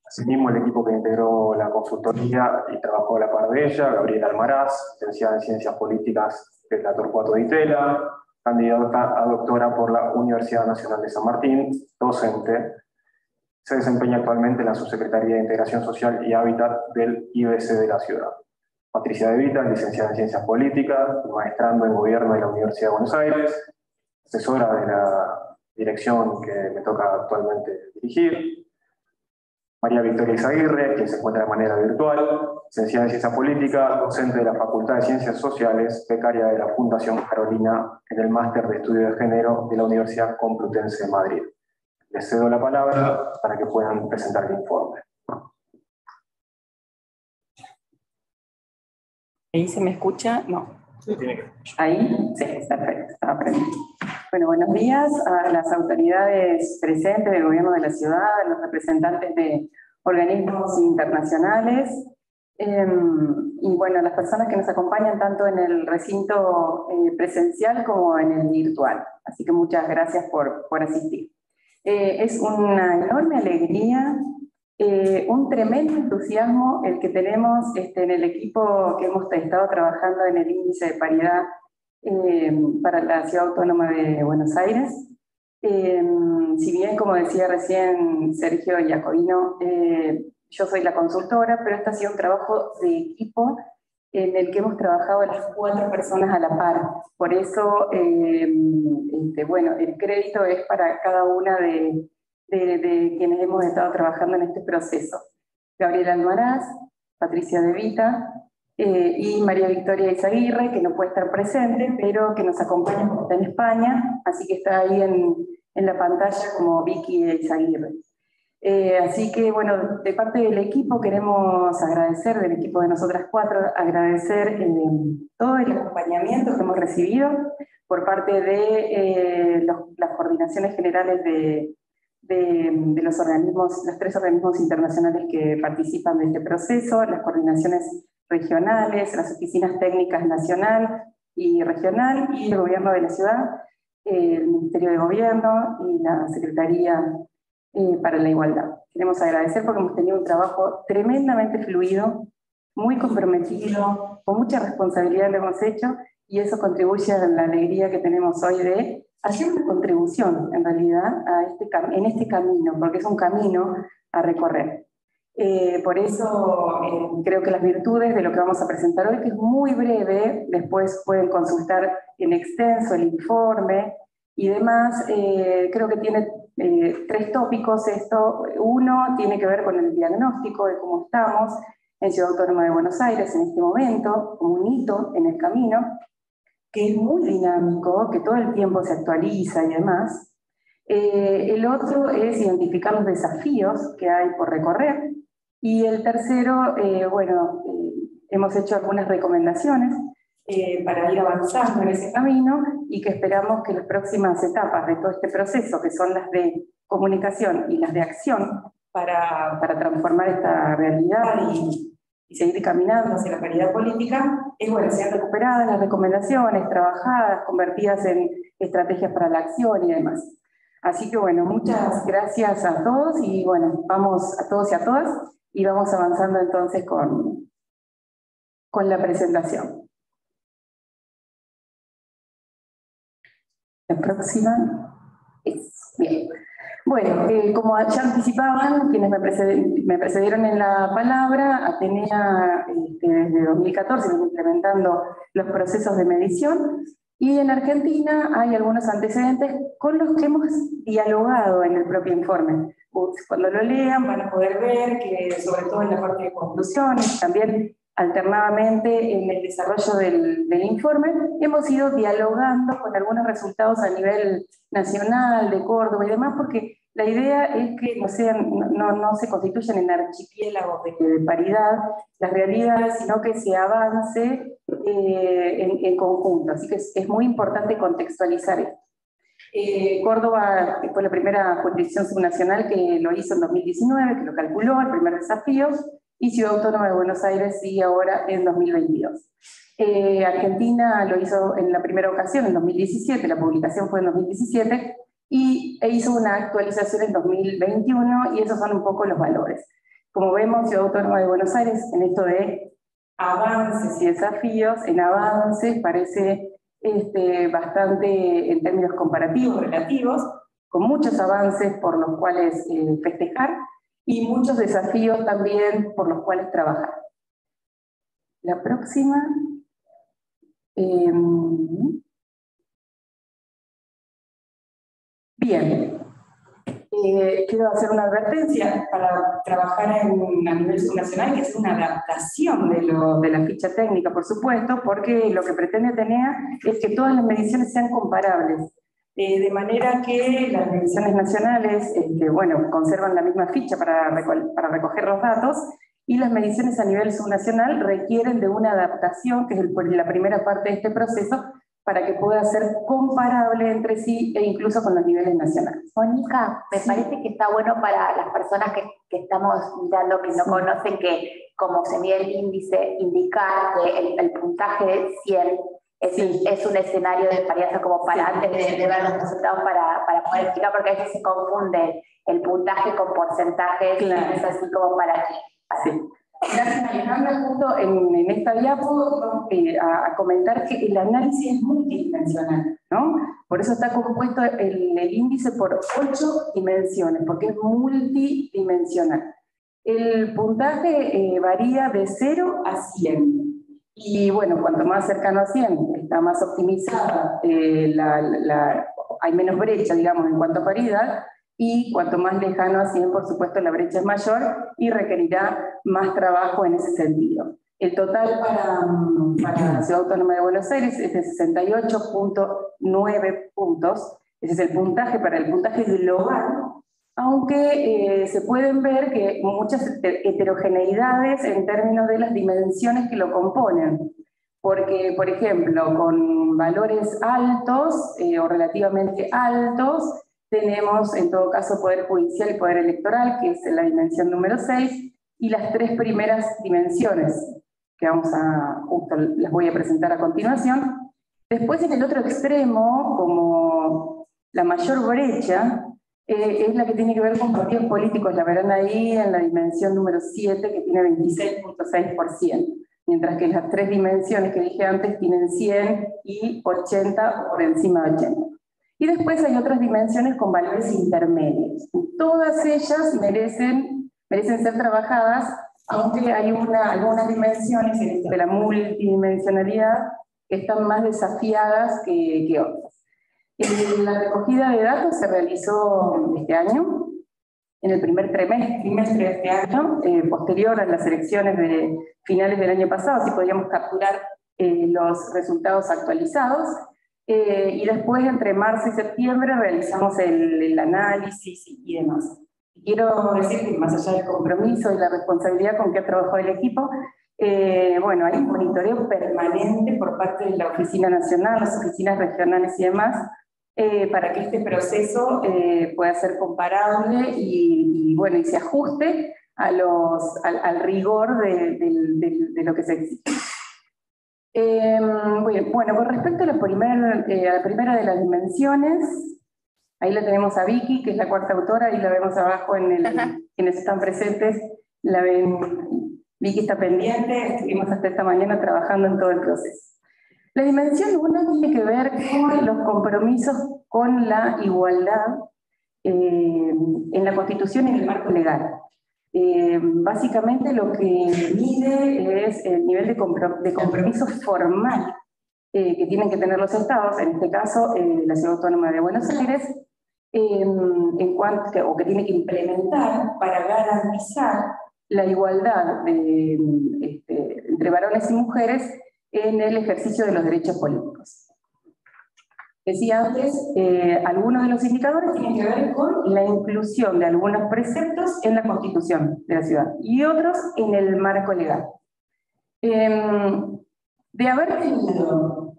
Asimismo, el equipo que integró la consultoría y trabajó a la par de ella, Gabriela Almaraz, licenciada en Ciencias Políticas de la Torcuato Di Tella, candidata a doctora por la Universidad Nacional de San Martín, docente. Se desempeña actualmente en la Subsecretaría de Integración Social y Hábitat del IBC de la ciudad. Patricia De Vita, licenciada en Ciencias Políticas, maestrando en Gobierno de la Universidad de Buenos Aires, asesora de la dirección que me toca actualmente dirigir. María Victoria Izaguirre, quien se encuentra de manera virtual, licenciada en Ciencias Políticas, docente de la Facultad de Ciencias Sociales, becaria de la Fundación Carolina en el Máster de Estudio de Género de la Universidad Complutense de Madrid. Les cedo la palabra para que puedan presentar el informe. ¿Ahí se me escucha? No. ¿Ahí? Sí, perfecto. Estaba prendido. Bueno, buenos días a las autoridades presentes del Gobierno de la ciudad, a los representantes de organismos internacionales y bueno, a las personas que nos acompañan tanto en el recinto presencial como en el virtual. Así que muchas gracias por asistir. Es una enorme alegría, un tremendo entusiasmo el que tenemos en el equipo que hemos estado trabajando en el índice de paridad para la Ciudad Autónoma de Buenos Aires. Si bien, como decía recién Sergio Iacobino, yo soy la consultora, pero este ha sido un trabajo de equipo en el que hemos trabajado las 4 personas a la par. Por eso, bueno, el crédito es para cada una de quienes hemos estado trabajando en este proceso. Gabriela Almaraz, Patricia De Vita y María Victoria Izaguirre, que no puede estar presente, pero que nos acompaña porque está en España, así que está ahí en la pantalla como Vicky Izaguirre. Así que, bueno, de parte del equipo queremos agradecer, del equipo de nosotras 4, agradecer todo el acompañamiento que hemos recibido por parte de las coordinaciones generales de los organismos, los 3 organismos internacionales que participan de este proceso, las coordinaciones regionales, las oficinas técnicas nacional y regional y el gobierno de la ciudad, el Ministerio de Gobierno y la Secretaría para la Igualdad. Queremos agradecer porque hemos tenido un trabajo tremendamente fluido, muy comprometido, con mucha responsabilidad lo hemos hecho y eso contribuye a la alegría que tenemos hoy de hacer una contribución, en realidad, en este camino, porque es un camino a recorrer. Por eso creo que las virtudes de lo que vamos a presentar hoy, que es muy breve, después pueden consultar en extenso el informe, y demás. Creo que tiene 3 tópicos esto. Uno tiene que ver con el diagnóstico de cómo estamos en Ciudad Autónoma de Buenos Aires en este momento, como un hito en el camino, que es muy dinámico, que todo el tiempo se actualiza y demás. El otro es identificar los desafíos que hay por recorrer. Y el tercero, hemos hecho algunas recomendaciones para ir avanzando en ese camino y que esperamos que las próximas etapas de todo este proceso, que son las de comunicación y las de acción, para transformar esta realidad y seguir caminando hacia la paridad política, sean recuperadas las recomendaciones, trabajadas, convertidas en estrategias para la acción y demás. Así que muchas gracias a todos y vamos a todos y a todas y vamos avanzando entonces con la presentación. La próxima es bien. Como ya anticipaban quienes me precedieron en la palabra, Atenea desde 2014 viene implementando los procesos de medición y en Argentina hay algunos antecedentes con los que hemos dialogado en el propio informe. Cuando lo lean van a poder ver que sobre todo en la parte de conclusiones, también alternadamente en el desarrollo del informe, hemos ido dialogando con algunos resultados a nivel nacional, de Córdoba y demás, porque la idea es que no se constituyan en archipiélagos de paridad las realidades, sino que se avance en conjunto. Así que es muy importante contextualizar esto. Córdoba fue la primera jurisdicción subnacional que lo hizo en 2019, que lo calculó, el primer desafío, y Ciudad Autónoma de Buenos Aires sí ahora en 2022. Argentina lo hizo en la primera ocasión en 2017, la publicación fue en 2017, e hizo una actualización en 2021, y esos son un poco los valores. Como vemos, Ciudad Autónoma de Buenos Aires, en esto de avances y desafíos, en avances parece bastante en términos comparativos, relativos, con muchos avances por los cuales festejar, y muchos desafíos también por los cuales trabajar. La próxima. Bien. Quiero hacer una advertencia para trabajar a nivel subnacional, que es una adaptación de la ficha técnica, por supuesto, porque lo que pretende Atenea es que todas las mediciones sean comparables. De manera que las mediciones nacionales conservan la misma ficha para recoger los datos, y las mediciones a nivel subnacional requieren de una adaptación, que es la primera parte de este proceso, para que pueda ser comparable entre sí e incluso con los niveles nacionales. Mónica, me parece que está bueno para las personas que estamos mirando, que no conocen, que como se mide el índice, indicar que el puntaje de 100 es un escenario de paridad, como para antes de ver los resultados para poder explicar, porque a veces se confunde el puntaje con porcentajes, claro. Es así como para aquí. Sí. Gracias, Alejandra. Justo en esta diapo vamos a comentar que el análisis es multidimensional, ¿no? Por eso está compuesto el índice por 8 dimensiones, porque es multidimensional. El puntaje varía de 0 a 100. Y cuanto más cercano a 100, está más optimizada, hay menos brecha, digamos, en cuanto a paridad, y cuanto más lejano a 100, por supuesto, la brecha es mayor y requerirá más trabajo en ese sentido. El total para la Ciudad Autónoma de Buenos Aires es de 68.9 puntos. Ese es el puntaje para el puntaje global, aunque se pueden ver que muchas heterogeneidades en términos de las dimensiones que lo componen. Porque, por ejemplo, con valores altos o relativamente altos, tenemos en todo caso Poder Judicial y Poder Electoral, que es la dimensión número 6, y las 3 primeras dimensiones, que justo las voy a presentar a continuación. Después, en el otro extremo, como la mayor brecha, es la que tiene que ver con partidos políticos, la verán ahí en la dimensión número 7, que tiene 26.6%, mientras que las 3 dimensiones que dije antes tienen 100 y 80 o por encima de 80. Y después hay otras dimensiones con valores intermedios. Todas ellas merecen ser trabajadas, aunque hay algunas dimensiones de la multidimensionalidad que están más desafiadas que otras. La recogida de datos se realizó este año, en el primer trimestre de este año, posterior a las elecciones de finales del año pasado, así podríamos capturar los resultados actualizados. Y después, entre marzo y septiembre, realizamos el análisis y demás. Quiero decir que más allá del compromiso y la responsabilidad con que ha trabajado el equipo, bueno, hay un monitoreo permanente por parte de la Oficina Nacional, las oficinas regionales y demás, para que este proceso pueda ser comparable y bueno, y se ajuste al rigor de lo que se exige. Bueno, con respecto a la primera de las dimensiones, ahí la tenemos a Vicky, que es la cuarta autora, ahí la vemos abajo quienes están presentes, la ven, Vicky está pendiente, estuvimos hasta esta mañana trabajando en todo el proceso. La dimensión 1 tiene que ver con los compromisos con la igualdad en la Constitución y en el marco legal. Básicamente lo que mide es el nivel de compromiso formal que tienen que tener los estados, en este caso la Ciudad Autónoma de Buenos Aires, o que tiene que implementar para garantizar la igualdad entre varones y mujeres en el ejercicio de los derechos políticos. Decía antes, algunos de los indicadores tienen que ver con la inclusión de algunos preceptos en la Constitución de la ciudad y otros en el marco legal. De haber tenido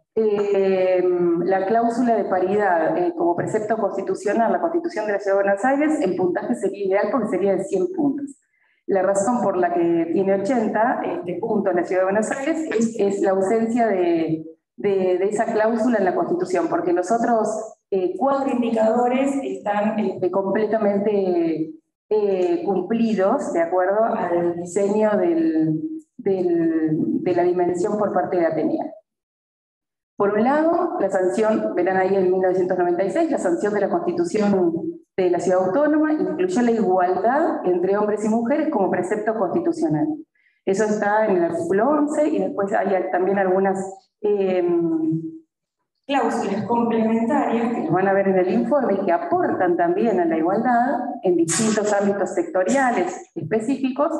la cláusula de paridad como precepto constitucional, la Constitución de la Ciudad de Buenos Aires, el puntaje sería ideal porque sería de 100 puntos. La razón por la que tiene 80 puntos en la Ciudad de Buenos Aires es la ausencia de esa cláusula en la Constitución, porque los otros 4 indicadores están completamente cumplidos de acuerdo al diseño de la dimensión por parte de Atenea. Por un lado, la sanción, verán ahí en 1996, la sanción de la Constitución de la Ciudad Autónoma incluyó la igualdad entre hombres y mujeres como precepto constitucional. Eso está en el artículo 11 y después hay también algunas cláusulas complementarias que nos van a ver en el informe y que aportan también a la igualdad en distintos ámbitos sectoriales específicos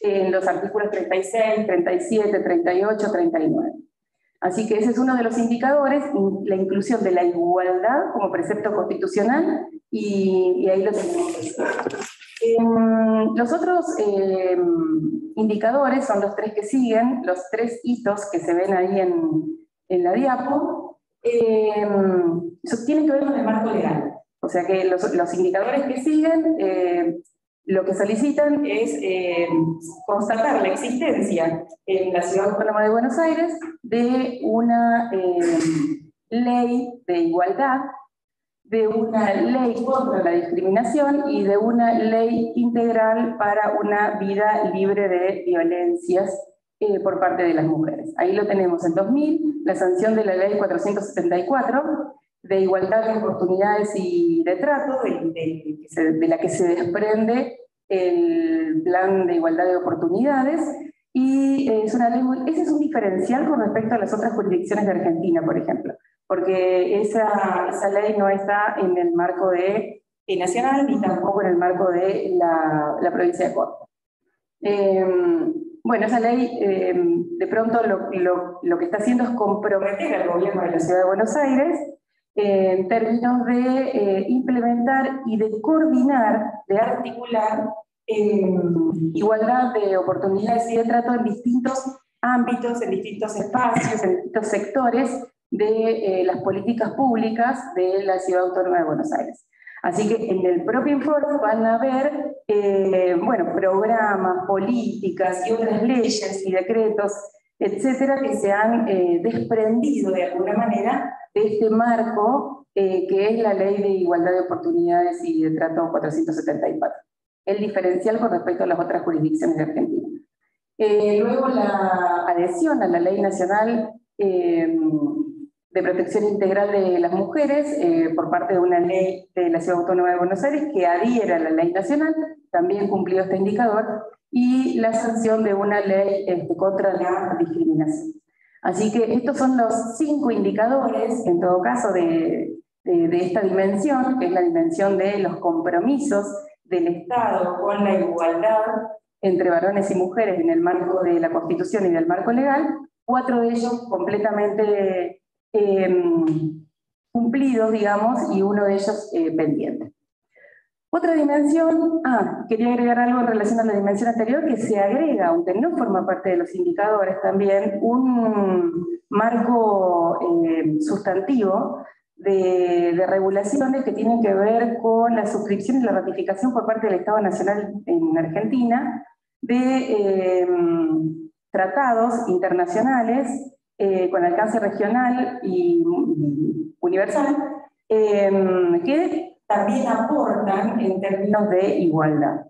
en los artículos 36, 37, 38, 39. Así que ese es uno de los indicadores, la inclusión de la igualdad como precepto constitucional y ahí lo tenemos. Los otros indicadores son los 3 que siguen, los 3 hitos que se ven ahí en la diapo. Eso tiene que ver con el marco legal. O sea que los indicadores que siguen lo que solicitan es constatar la existencia en la Ciudad Autónoma de Buenos Aires de una ley de igualdad, de una ley contra la discriminación y de una ley integral para una vida libre de violencias por parte de las mujeres. Ahí lo tenemos en 2000, la sanción de la ley 474 de igualdad de oportunidades y de trato, de la que se desprende el plan de igualdad de oportunidades, y es una ley ese es un diferencial con respecto a las otras jurisdicciones de Argentina, por ejemplo, porque esa ley no está en el marco nacional ni tampoco en el marco de la provincia de Córdoba. Bueno, esa ley de pronto lo que está haciendo es comprometer al gobierno de la Ciudad de Buenos Aires en términos de implementar y de coordinar, de articular igualdad de oportunidades y de trato en distintos ámbitos, en distintos espacios, en distintos sectores de las políticas públicas de la Ciudad Autónoma de Buenos Aires. Así que en el propio informe van a ver bueno, programas, políticas y otras leyes y decretos, etcétera, que se han desprendido de alguna manera de este marco que es la Ley de Igualdad de Oportunidades y de Trato 474. El diferencial con respecto a las otras jurisdicciones de Argentina. Luego la adhesión a la Ley Nacional de Protección Integral de las Mujeres por parte de una ley de la Ciudad Autónoma de Buenos Aires que adhiera a la Ley Nacional, también cumplió este indicador, y la sanción de una ley contra la discriminación. Así que estos son los 5 indicadores, en todo caso, de de esta dimensión, que es la dimensión de los compromisos del Estado con la igualdad entre varones y mujeres en el marco de la Constitución y del marco legal, 4 de ellos completamente cumplidos, digamos, y 1 de ellos pendiente. Otra dimensión, quería agregar algo en relación a la dimensión anterior, que se agrega, aunque no forma parte de los indicadores también, un marco sustantivo de regulaciones que tienen que ver con la suscripción y la ratificación por parte del Estado Nacional en Argentina de tratados internacionales con alcance regional y universal, que también aportan en términos de igualdad.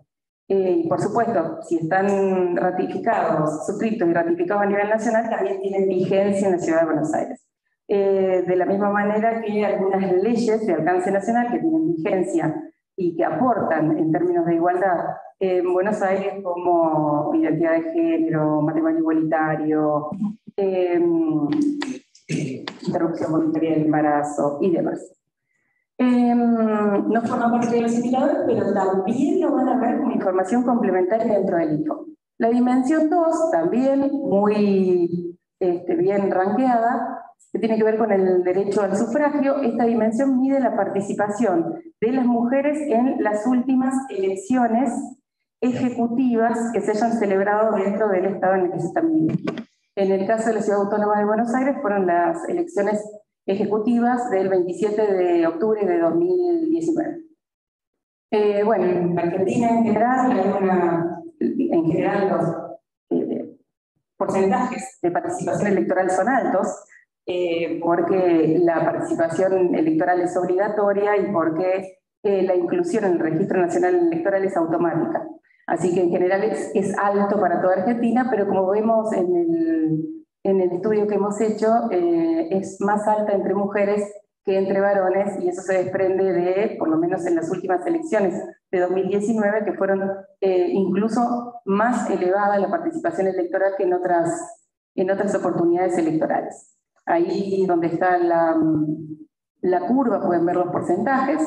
Por supuesto, si están ratificados, suscritos y ratificados a nivel nacional, también tienen vigencia en la Ciudad de Buenos Aires. De la misma manera que algunas leyes de alcance nacional que tienen vigencia y que aportan en términos de igualdad en Buenos Aires, como identidad de género, matrimonio igualitario, interrupción voluntaria del embarazo y demás. No forma parte de los indicadores, pero también lo van a ver como información complementaria dentro del info. La dimensión 2, también muy bien rankeada, que tiene que ver con el derecho al sufragio. Esta dimensión mide la participación de las mujeres en las últimas elecciones ejecutivas que se hayan celebrado dentro del estado en el que se están viviendo. En el caso de la Ciudad Autónoma de Buenos Aires fueron las elecciones ejecutivas del 27 de octubre de 2019. Bueno, en Argentina en general los porcentajes de participación electoral son altos, porque la participación electoral es obligatoria y porque la inclusión en el Registro Nacional Electoral es automática. Así que en general es alto para toda Argentina, pero como vemos en el estudio que hemos hecho, es más alta entre mujeres que entre varones, y eso se desprende de, por lo menos en las últimas elecciones de 2019, que fueron incluso más elevada la participación electoral que en otras oportunidades electorales. Ahí donde está la curva pueden ver los porcentajes,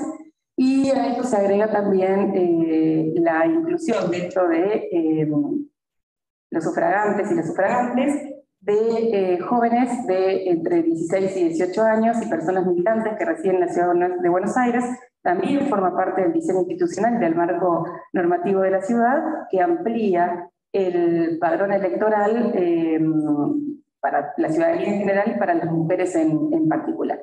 y a esto se agrega también la inclusión dentro de los sufragantes y las sufragantes de jóvenes de entre 16 y 18 años y personas militantes que residen en la Ciudad de Buenos Aires. También forma parte del diseño institucional del marco normativo de la ciudad, que amplía el padrón electoral para la ciudadanía en general y para las mujeres en particular.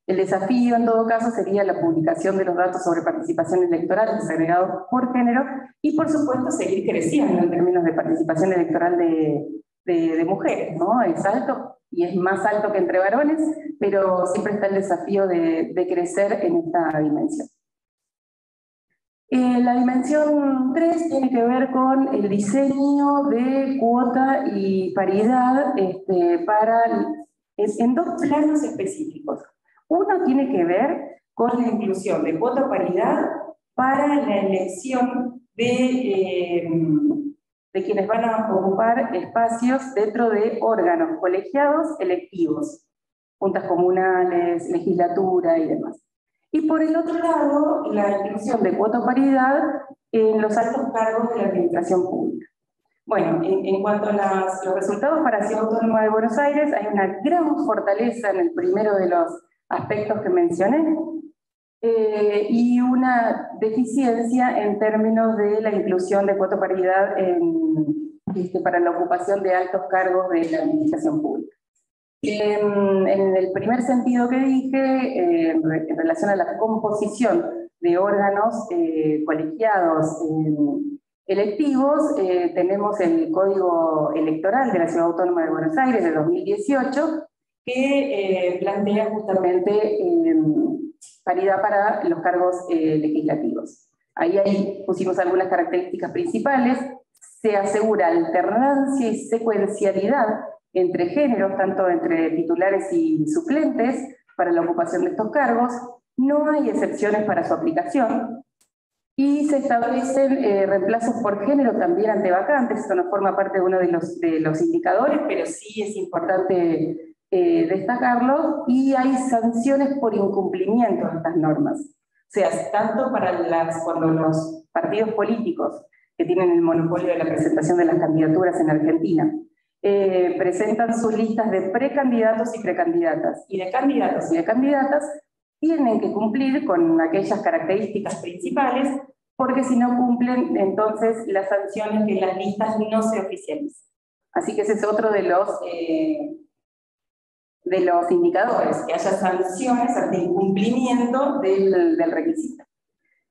El desafío, en todo caso, sería la publicación de los datos sobre participación electoral desagregados por género y, por supuesto, seguir creciendo en términos de participación electoral de mujeres, ¿no? Es alto y es más alto que entre varones, pero siempre está el desafío de crecer en esta dimensión. La dimensión 3 tiene que ver con el diseño de cuota y paridad en 2 planos específicos. Uno tiene que ver con la inclusión de cuota o paridad para la elección de quienes van a ocupar espacios dentro de órganos colegiados electivos, juntas comunales, legislatura y demás. Y por el otro lado, la inclusión de cuota o paridad en los altos cargos de la administración pública. Bueno, en cuanto a los resultados para la Ciudad Autónoma de Buenos Aires, hay una gran fortaleza en el primero de los aspectos que mencioné, y una deficiencia en términos de la inclusión de cuota o paridad para la ocupación de altos cargos de la administración pública. En el primer sentido que dije, en relación a la composición de órganos colegiados electivos, tenemos el Código Electoral de la Ciudad Autónoma de Buenos Aires de 2018, que plantea justamente paridad para los cargos legislativos. Ahí pusimos algunas características principales. Se asegura alternancia y secuencialidad entre géneros, tanto entre titulares y suplentes, para la ocupación de estos cargos. No hay excepciones para su aplicación. Y se establecen reemplazos por género también ante vacantes. Esto no forma parte de uno de los indicadores, pero sí es importante destacarlo, y hay sanciones por incumplimiento de estas normas. O sea, tanto para cuando los partidos políticos que tienen el monopolio de la presentación de las candidaturas en Argentina presentan sus listas de precandidatos y precandidatas, y de candidatos y de candidatas, tienen que cumplir con aquellas características principales, porque si no cumplen, entonces la sanción es que las listas no se oficialicen. Así que ese es otro de los indicadores, que haya sanciones ante incumplimiento del requisito.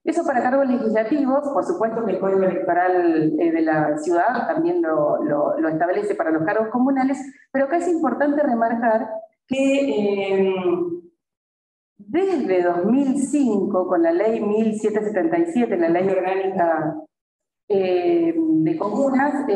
Eso para cargos legislativos, por supuesto que el Código Electoral de la ciudad también lo establece para los cargos comunales, pero acá es importante remarcar que desde 2005, con la ley 1777, la ley orgánica de comunas,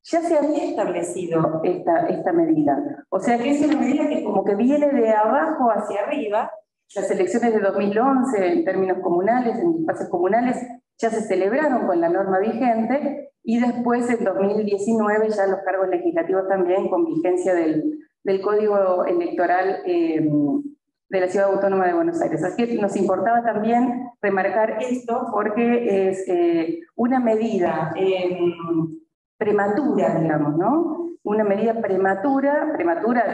ya se había establecido esta medida. O sea que es una medida que como que viene de abajo hacia arriba. Las elecciones de 2011, en términos comunales, en espacios comunales, ya se celebraron con la norma vigente, y después en 2019 ya los cargos legislativos también, con vigencia del Código Electoral de la Ciudad Autónoma de Buenos Aires. Así que nos importaba también remarcar esto, porque es una medida prematura, digamos, ¿no? Una medida prematura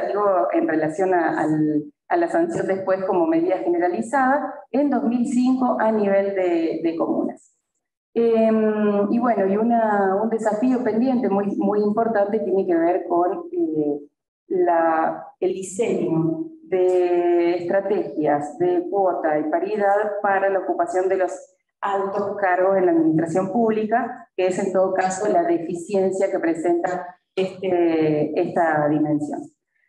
digo, en relación a la sanción después como medida generalizada, en 2005 a nivel de comunas. Y bueno, y un desafío pendiente muy importante tiene que ver con el diseño de estrategias de cuota y paridad para la ocupación de los altos cargos en la administración pública, que es en todo caso la deficiencia que presenta esta dimensión.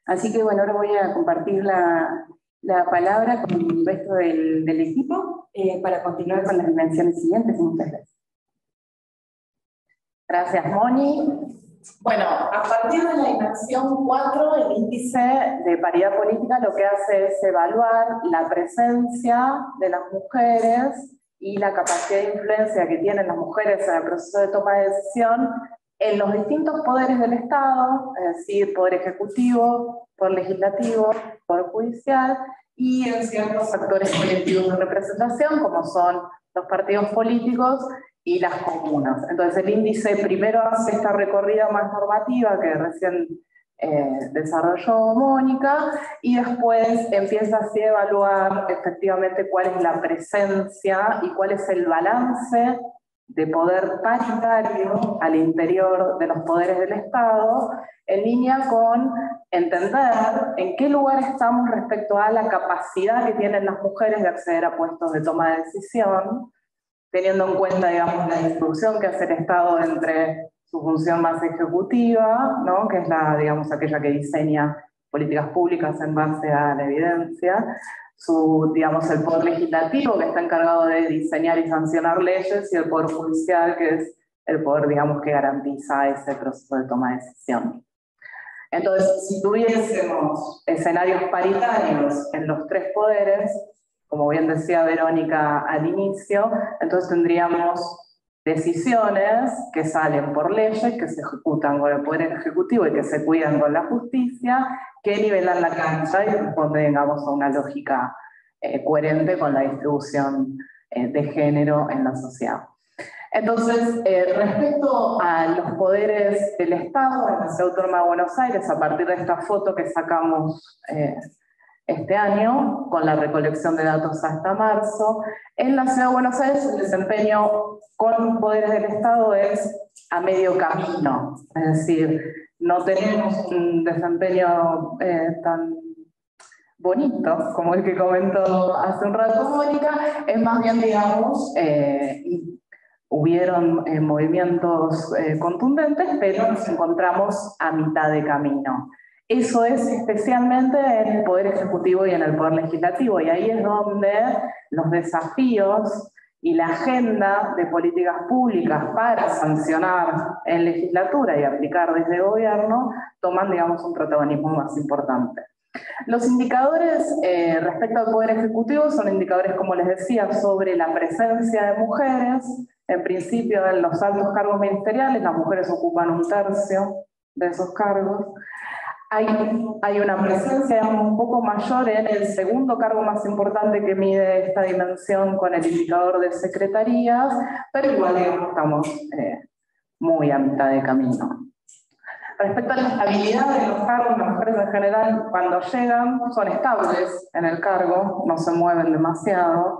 Así que bueno, ahora voy a compartir la palabra con el resto del equipo para continuar con las dimensiones siguientes. Muchas gracias. Gracias, Moni. Bueno, a partir de la dimensión 4, el índice de paridad política lo que hace es evaluar la presencia de las mujeres y la capacidad de influencia que tienen las mujeres en el proceso de toma de decisión en los distintos poderes del Estado, es decir, poder ejecutivo, poder legislativo, poder judicial, y en ciertos actores colectivos de representación, como son los partidos políticos y las comunas. Entonces el índice primero hace esta recorrida más normativa que recién desarrolló Mónica, y después empieza así a evaluar efectivamente cuál es la presencia y cuál es el balance de poder paritario al interior de los poderes del Estado, en línea con entender en qué lugar estamos respecto a la capacidad que tienen las mujeres de acceder a puestos de toma de decisión, teniendo en cuenta, digamos, la distribución que hace el Estado entre su función más ejecutiva, ¿no?, que es digamos, aquella que diseña políticas públicas en base a la evidencia, digamos, el poder legislativo, que está encargado de diseñar y sancionar leyes, y el poder judicial, que es el poder, digamos, que garantiza ese proceso de toma de decisión. Entonces, si tuviésemos escenarios paritarios en los tres poderes, como bien decía Verónica al inicio, entonces tendríamos decisiones que salen por leyes, que se ejecutan con el Poder Ejecutivo y que se cuidan con la justicia, que nivelan la cancha y responden, digamos, a una lógica coherente con la distribución de género en la sociedad. Entonces, respecto a los poderes del Estado en la Ciudad Autónoma de Buenos Aires, a partir de esta foto que sacamos este año, con la recolección de datos hasta marzo, en la Ciudad de Buenos Aires el desempeño con poderes del Estado es a medio camino, es decir, no tenemos un desempeño tan bonito como el que comentó hace un rato Mónica, es más bien, digamos, hubieron movimientos contundentes, pero nos encontramos a mitad de camino. Eso es especialmente en el Poder Ejecutivo y en el Poder Legislativo, y ahí es donde los desafíos y la agenda de políticas públicas para sancionar en legislatura y aplicar desde gobierno toman, digamos, un protagonismo más importante. Los indicadores respecto al Poder Ejecutivo son indicadores, como les decía, sobre la presencia de mujeres. En principio, en los altos cargos ministeriales, las mujeres ocupan 1/3 de esos cargos. Hay una presencia un poco mayor en el segundo cargo más importante que mide esta dimensión con el indicador de secretarías, pero igual digamos, estamos muy a mitad de camino. Respecto a la estabilidad de los cargos, las mujeres en general cuando llegan son estables en el cargo, no se mueven demasiado.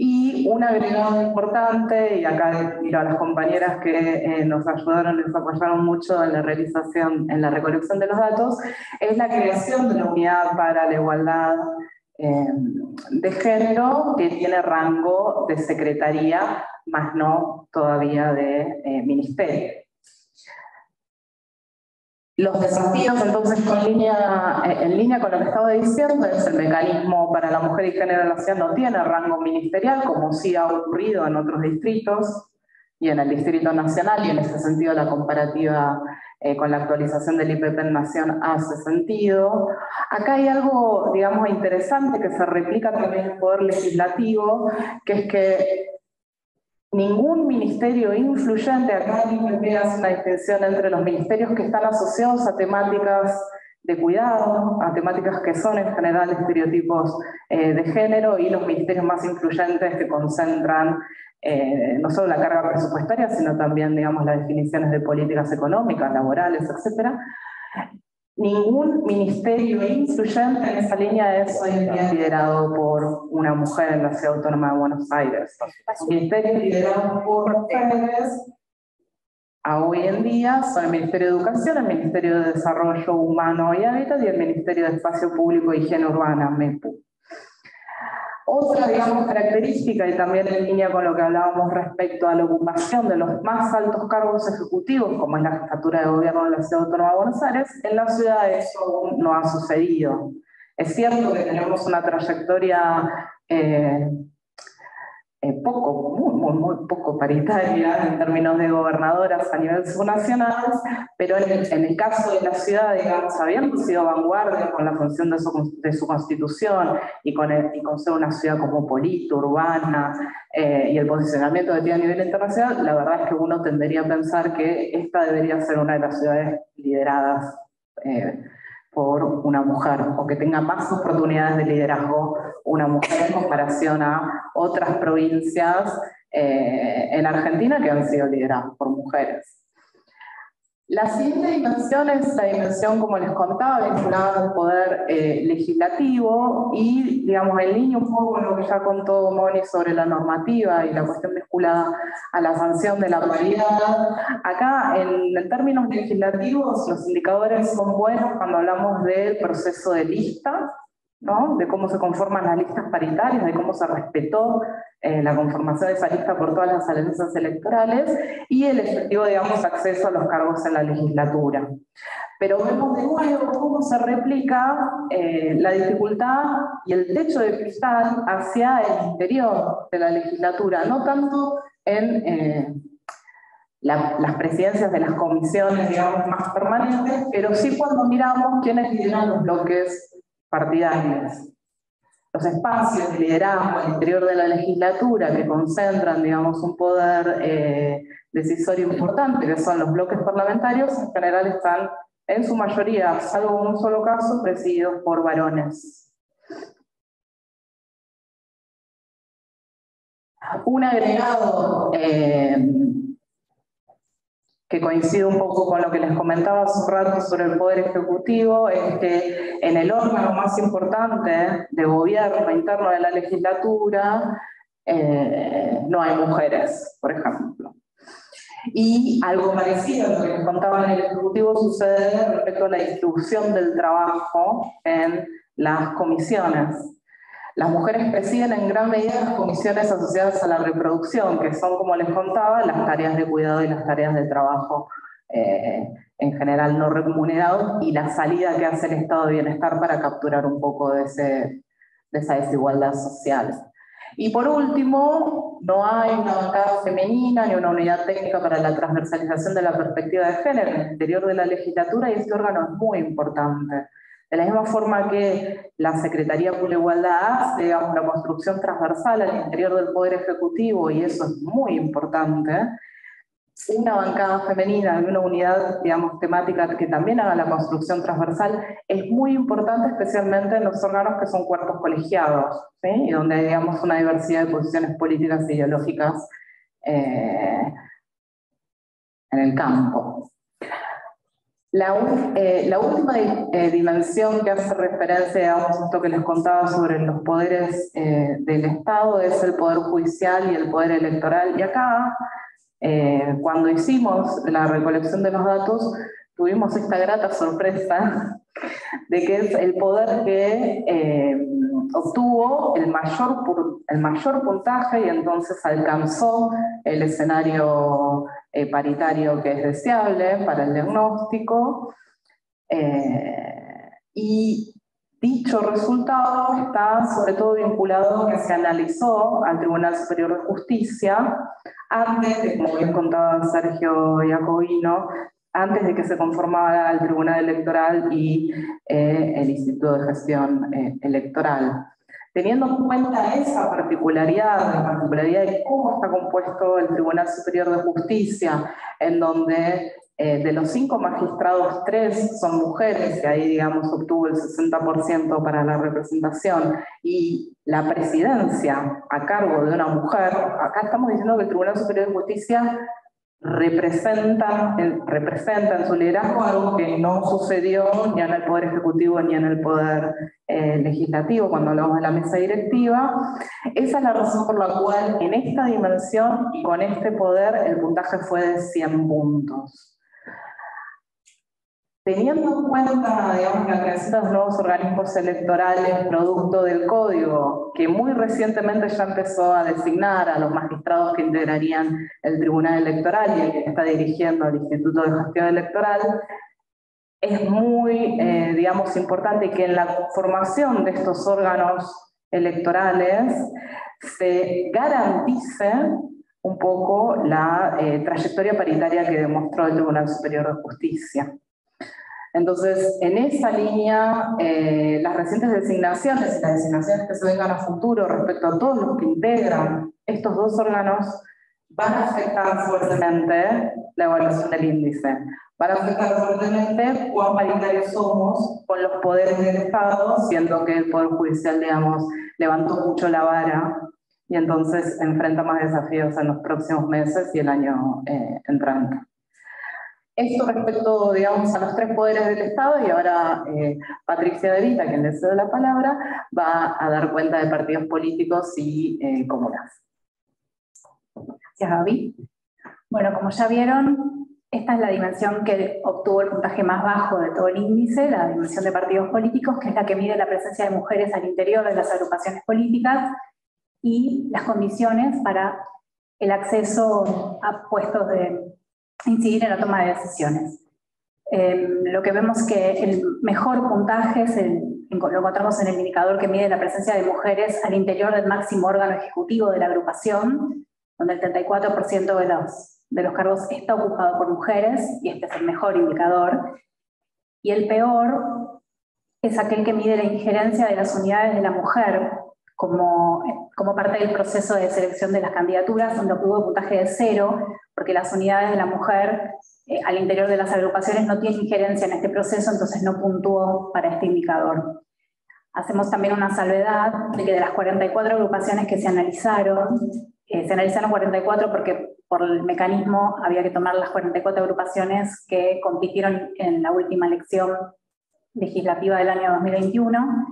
Y un agregado importante, y acá miro a las compañeras que nos ayudaron, les apoyaron mucho en la realización, en la recolección de los datos, es la creación de la unidad para la igualdad de género, que tiene rango de secretaría, más no todavía de ministerio. Los desafíos, entonces, en línea con lo que estaba diciendo, es el mecanismo para la mujer y género en la ciudad no tiene rango ministerial, como sí ha ocurrido en otros distritos y en el Distrito Nacional, y en ese sentido la comparativa con la actualización del IPP en Nación hace sentido. Acá hay algo, digamos, interesante que se replica también en el Poder Legislativo, que es que ningún ministerio influyente, acá el IPP hace una distinción entre los ministerios que están asociados a temáticas de cuidado, a temáticas que son en general estereotipos de género, y los ministerios más influyentes que concentran no solo la carga presupuestaria, sino también, digamos, las definiciones de políticas económicas, laborales, etc. Ningún ministerio influyente en esa línea es hoy en día liderado por una mujer en la Ciudad Autónoma de Buenos Aires. Ministerios liderados por mujeres hoy en día son el Ministerio de Educación, el Ministerio de Desarrollo Humano y Hábitat y el Ministerio de Espacio Público y Higiene Urbana, MEPU. Otra, digamos, característica, y también en línea con lo que hablábamos respecto a la ocupación de los más altos cargos ejecutivos, como es la jefatura de gobierno de la Ciudad Autónoma de Buenos Aires, en la ciudad eso aún no ha sucedido. Es cierto que tenemos una trayectoria muy poco paritaria en términos de gobernadoras a nivel subnacional, pero en el caso de la ciudad, digamos, habiendo sido vanguardia con la función de su constitución y con ser una ciudad cosmopolita, urbana, y el posicionamiento que tiene a nivel internacional, la verdad es que uno tendería a pensar que esta debería ser una de las ciudades lideradas por una mujer, o que tenga más oportunidades de liderazgo una mujer en comparación a otras provincias en Argentina que han sido lideradas por mujeres. La siguiente dimensión es la dimensión, como les contaba, vinculada al poder legislativo y, digamos, en línea un poco con lo que ya contó Moni sobre la normativa y la cuestión vinculada a la sanción de la paridad. Acá, en términos legislativos, los indicadores son buenos cuando hablamos del proceso de lista, ¿no? De cómo se conforman las listas paritarias, de cómo se respetó la conformación de esa lista por todas las alianzas electorales y el efectivo, digamos, acceso a los cargos en la legislatura. Pero vemos de nuevo cómo se replica la dificultad y el techo de cristal hacia el interior de la legislatura, no tanto en las presidencias de las comisiones, digamos, más permanentes, pero sí cuando miramos quiénes lideran los bloques partidarios. Los espacios de liderazgo al interior de la legislatura que concentran, digamos, un poder decisorio importante, que son los bloques parlamentarios, en general están, en su mayoría, salvo un solo caso, presididos por varones. Un agregado que coincide un poco con lo que les comentaba hace un rato sobre el Poder Ejecutivo, es que en el órgano más importante de gobierno interno de la legislatura no hay mujeres, por ejemplo. Y algo parecido a lo que les contaba en el Ejecutivo sucede respecto a la distribución del trabajo en las comisiones. Las mujeres presiden en gran medida las comisiones asociadas a la reproducción, que son, como les contaba, las tareas de cuidado y las tareas de trabajo en general no remunerados, y la salida que hace el Estado de Bienestar para capturar un poco de esa desigualdad social. Y por último, no hay una bancada femenina ni una unidad técnica para la transversalización de la perspectiva de género en el interior de la legislatura, y este órgano es muy importante. De la misma forma que la Secretaría por la Igualdad hace, digamos, una construcción transversal al interior del Poder Ejecutivo, y eso es muy importante, una bancada femenina, una unidad, digamos, temática que también haga la construcción transversal, es muy importante, especialmente en los órganos que son cuerpos colegiados, ¿sí? Y donde hay, digamos, una diversidad de posiciones políticas e ideológicas en el campo. La última dimensión que hace referencia, digamos, a esto que les contaba sobre los poderes del Estado es el poder judicial y el poder electoral. Y acá, cuando hicimos la recolección de los datos, tuvimos esta grata sorpresa de que es el poder que obtuvo el mayor puntaje y entonces alcanzó el escenario paritario que es deseable para el diagnóstico. Y dicho resultado está sobre todo vinculado a que se analizó al Tribunal Superior de Justicia antes de, como bien contaba Sergio Jacobino, antes de que se conformara el Tribunal Electoral y el Instituto de Gestión Electoral. Teniendo en cuenta esa particularidad, la particularidad de cómo está compuesto el Tribunal Superior de Justicia, en donde de los 5 magistrados, 3 son mujeres, y ahí, digamos, obtuvo el 60% para la representación, y la presidencia a cargo de una mujer, acá estamos diciendo que el Tribunal Superior de Justicia representa en su liderazgo algo que no sucedió ni en el Poder Ejecutivo ni en el Poder Legislativo cuando hablamos de la mesa directiva. Esa es la razón por la cual en esta dimensión y con este poder el puntaje fue de 100 puntos. Teniendo en cuenta, digamos, la creación de los nuevos organismos electorales producto del Código, que muy recientemente ya empezó a designar a los magistrados que integrarían el Tribunal Electoral y el que está dirigiendo el Instituto de Gestión Electoral, es muy, digamos, importante que en la conformación de estos órganos electorales se garantice un poco la trayectoria paritaria que demostró el Tribunal Superior de Justicia. Entonces, en esa línea, las recientes designaciones y las designaciones que se vengan a futuro respecto a todos los que integran estos 2 órganos van a afectar fuertemente la evaluación del índice. Van a afectar fuertemente cuán paritarios somos con los poderes del Estado, siendo que el Poder Judicial, digamos, levantó mucho la vara y entonces enfrenta más desafíos en los próximos meses y el año entrante. Esto respecto, digamos, a los 3 poderes del Estado, y ahora Patricia De Vita, quien le cedo la palabra, va a dar cuenta de partidos políticos y comunas. Gracias, Gaby. Bueno, como ya vieron, esta es la dimensión que obtuvo el puntaje más bajo de todo el índice, la dimensión de partidos políticos, que es la que mide la presencia de mujeres al interior de las agrupaciones políticas y las condiciones para el acceso a puestos de incidir en la toma de decisiones. Lo que vemos que el mejor puntaje lo encontramos en el indicador que mide la presencia de mujeres al interior del máximo órgano ejecutivo de la agrupación, donde el 34% de los cargos está ocupado por mujeres, y este es el mejor indicador. Y el peor es aquel que mide la injerencia de las unidades de la mujer como parte del proceso de selección de las candidaturas, donde obtuvo puntaje de 0, porque las unidades de la mujer al interior de las agrupaciones no tienen injerencia en este proceso, entonces no puntuó para este indicador. Hacemos también una salvedad de que de las 44 agrupaciones que se analizaron 44 porque por el mecanismo había que tomar las 44 agrupaciones que compitieron en la última elección legislativa del año 2021,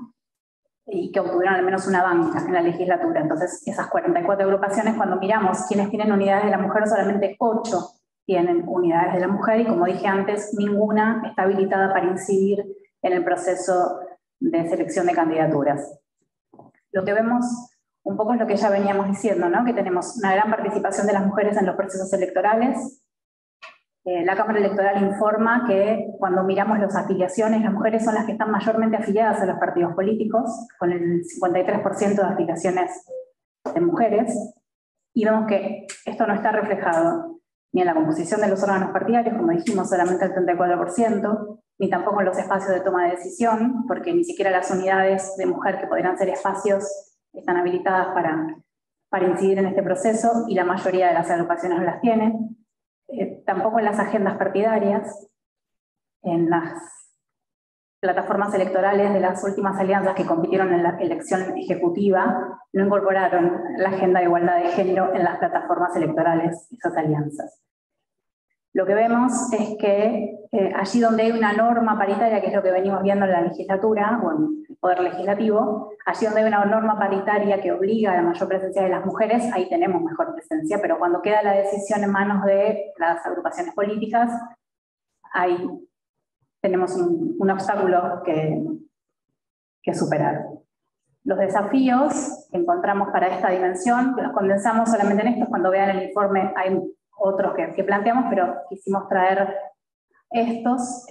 y que obtuvieron al menos una banca en la legislatura. Entonces, esas 44 agrupaciones, cuando miramos quienes tienen unidades de la mujer, solamente 8 tienen unidades de la mujer, y como dije antes, ninguna está habilitada para incidir en el proceso de selección de candidaturas. Lo que vemos un poco es lo que ya veníamos diciendo, ¿no? Que tenemos una gran participación de las mujeres en los procesos electorales. La Cámara Electoral informa que cuando miramos las afiliaciones, las mujeres son las que están mayormente afiliadas a los partidos políticos, con el 53% de afiliaciones de mujeres, y vemos que esto no está reflejado ni en la composición de los órganos partidarios, como dijimos, solamente el 34%, ni tampoco en los espacios de toma de decisión, porque ni siquiera las unidades de mujer que podrían ser espacios están habilitadas para incidir en este proceso, y la mayoría de las agrupaciones no las tienen. tampoco en las agendas partidarias, en las plataformas electorales de las últimas alianzas que compitieron en la elección ejecutiva, no incorporaron la agenda de igualdad de género en las plataformas electorales, esas alianzas. Lo que vemos es que allí donde hay una norma paritaria, que es lo que venimos viendo en la legislatura, o en el Poder Legislativo, allí donde hay una norma paritaria que obliga a la mayor presencia de las mujeres, ahí tenemos mejor presencia, pero cuando queda la decisión en manos de las agrupaciones políticas, ahí tenemos un obstáculo que superar. Los desafíos que encontramos para esta dimensión, que los condensamos solamente en estos, cuando vean el informe hay otros que planteamos, pero quisimos traer estos.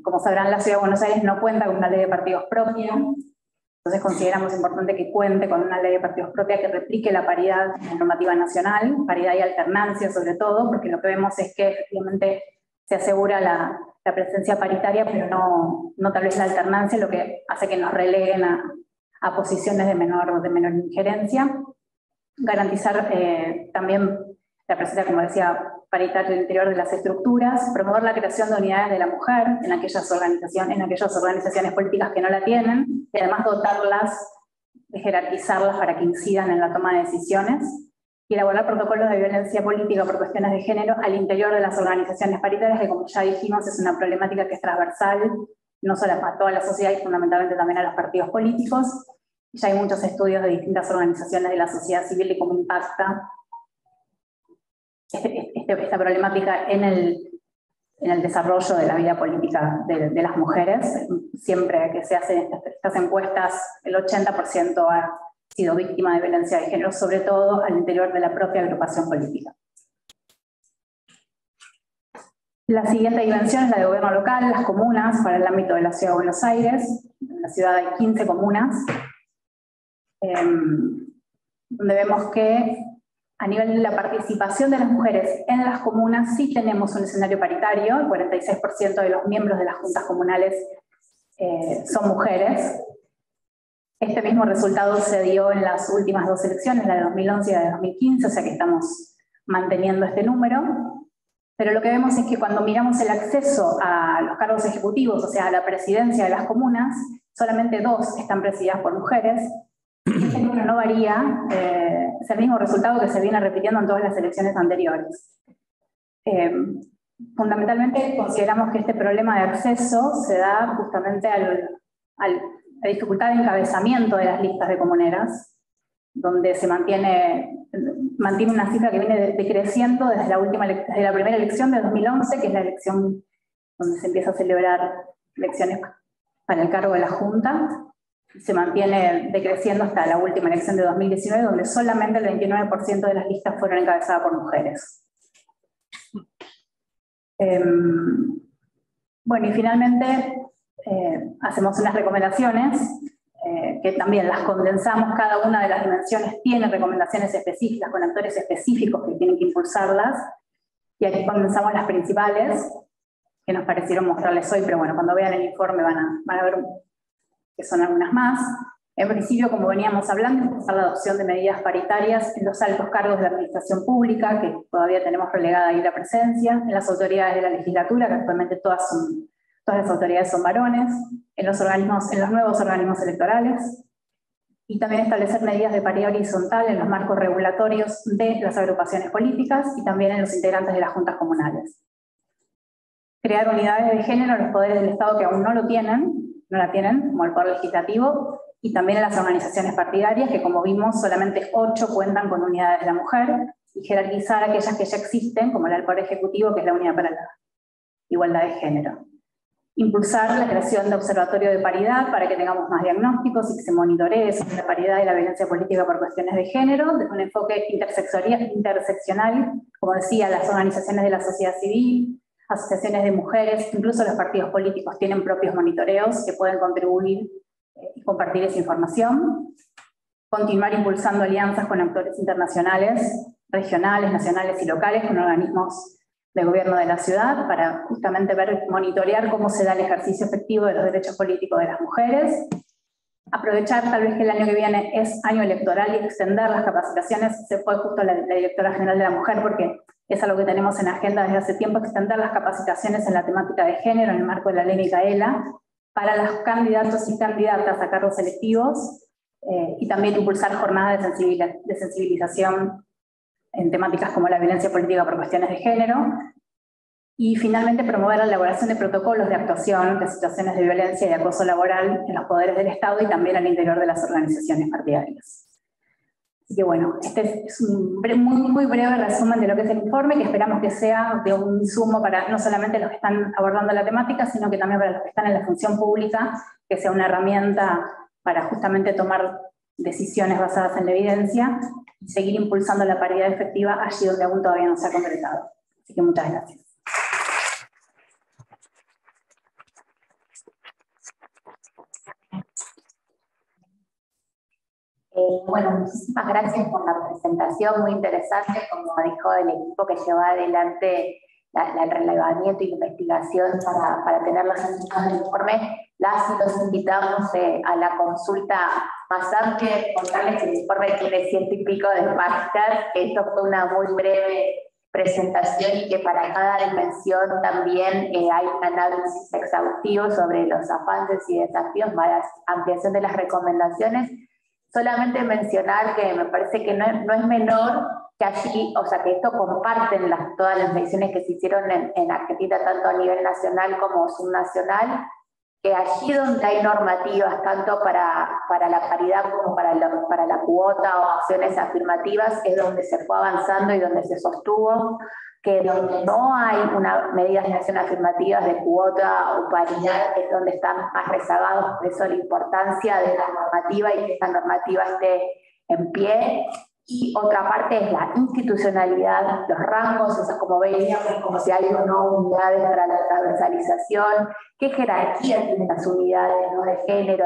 Como sabrán, la Ciudad de Buenos Aires no cuenta con una ley de partidos propia, entonces consideramos importante que cuente con una ley de partidos propia que replique la paridad en la normativa nacional, paridad y alternancia sobre todo, porque lo que vemos es que efectivamente se asegura la presencia paritaria, pero no tal vez la alternancia, lo que hace que nos releguen a posiciones de menor injerencia. Garantizar también la presencia, como decía, paritaria al interior de las estructuras, promover la creación de unidades de la mujer en aquellas organizaciones políticas que no la tienen, y además dotarlas de jerarquizarlas para que incidan en la toma de decisiones, y elaborar protocolos de violencia política por cuestiones de género al interior de las organizaciones paritarias, que como ya dijimos es una problemática que es transversal, no solo a toda la sociedad y fundamentalmente también a los partidos políticos. Ya hay muchos estudios de distintas organizaciones de la sociedad civil de cómo impacta esta problemática en el desarrollo de la vida política de las mujeres. Siempre que se hacen estas encuestas, el 80% ha sido víctima de violencia de género, sobre todo al interior de la propia agrupación política. La siguiente dimensión es la de gobierno local, las comunas, para el ámbito de la Ciudad de Buenos Aires. En la ciudad hay 15 comunas, donde vemos que a nivel de la participación de las mujeres en las comunas sí tenemos un escenario paritario. El 46% de los miembros de las juntas comunales son mujeres. Este mismo resultado se dio en las últimas dos elecciones, la de 2011 y la de 2015, o sea que estamos manteniendo este número. Pero lo que vemos es que cuando miramos el acceso a los cargos ejecutivos, o sea, a la presidencia de las comunas, solamente 2 están presididas por mujeres. Este número no varía, es el mismo resultado que se viene repitiendo en todas las elecciones anteriores. Fundamentalmente consideramos que este problema de acceso se da justamente a la dificultad de encabezamiento de las listas de comuneras, donde se mantiene una cifra que viene decreciendo desde la primera elección de 2011, que es la elección donde se empieza a celebrar elecciones para el cargo de la Junta. Se mantiene decreciendo hasta la última elección de 2019, donde solamente el 29% de las listas fueron encabezadas por mujeres. Bueno, y finalmente hacemos unas recomendaciones que también las condensamos. Cada una de las dimensiones tiene recomendaciones específicas con actores específicos que tienen que impulsarlas, y aquí condensamos las principales que nos parecieron mostrarles hoy, pero bueno, cuando vean el informe van a ver que son algunas más. En principio, como veníamos hablando, empezar la adopción de medidas paritarias en los altos cargos de la administración pública, que todavía tenemos relegada ahí la presencia, en las autoridades de la legislatura, que actualmente todas las autoridades son varones, en los nuevos organismos electorales, y también establecer medidas de paridad horizontal en los marcos regulatorios de las agrupaciones políticas y también en los integrantes de las juntas comunales. Crear unidades de género en los poderes del Estado que aún no la tienen, como el Poder Legislativo, y también en las organizaciones partidarias, que como vimos, solamente 8 cuentan con unidades de la mujer, y jerarquizar aquellas que ya existen, como la del Poder Ejecutivo, que es la Unidad para la Igualdad de Género. Impulsar la creación de observatorio de paridad para que tengamos más diagnósticos y que se monitoree sobre la paridad y la violencia política por cuestiones de género, desde un enfoque interseccional, como decía, las organizaciones de la sociedad civil, asociaciones de mujeres, incluso los partidos políticos tienen propios monitoreos que pueden contribuir y compartir esa información. Continuar impulsando alianzas con actores internacionales, regionales, nacionales y locales, con organismos de gobierno de la ciudad, para justamente monitorear cómo se da el ejercicio efectivo de los derechos políticos de las mujeres. aprovechar tal vez que el año que viene es año electoral y extender las capacitaciones. Se fue justo la Directora General de la Mujer porque es algo que tenemos en agenda desde hace tiempo, extender las capacitaciones en la temática de género en el marco de la ley Micaela para los candidatos y candidatas a cargos electivos y también impulsar jornadas de sensibilización en temáticas como la violencia política por cuestiones de género. Y finalmente promover la elaboración de protocolos de actuación de situaciones de violencia y de acoso laboral en los poderes del Estado y también al interior de las organizaciones partidarias. Así que bueno, este es un muy breve resumen de lo que es el informe, que esperamos que sea de un insumo para no solamente los que están abordando la temática, sino que también para los que están en la función pública, que sea una herramienta para justamente tomar decisiones basadas en la evidencia y seguir impulsando la paridad efectiva allí donde aún todavía no se ha concretado. Así que muchas gracias. Bueno, muchísimas gracias por la presentación, muy interesante, como dijo el equipo que lleva adelante el relevamiento y la investigación para tener los resultados del informe. Las y los invitamos a la consulta más amplia, contarles que el informe tiene 100 y pico de páginas, que esto fue una muy breve presentación y que para cada dimensión también hay un análisis exhaustivo sobre los avances y desafíos, más ampliación de las recomendaciones. Solamente mencionar que me parece que no es menor que allí, o sea, que esto comparten todas las mediciones que se hicieron en Argentina, tanto a nivel nacional como subnacional, que allí donde hay normativas, tanto para la paridad como para la cuota o acciones afirmativas, es donde se fue avanzando y donde se sostuvo, que donde no hay medidas de acción afirmativas de cuota o paridad es donde están más rezagados. Por eso la importancia de la normativa y que esta normativa esté en pie. Y otra parte es la institucionalidad, los rangos, o sea, como veíamos, como si hay o no unidades para la transversalización, qué jerarquía tienen las unidades, ¿no?, de género,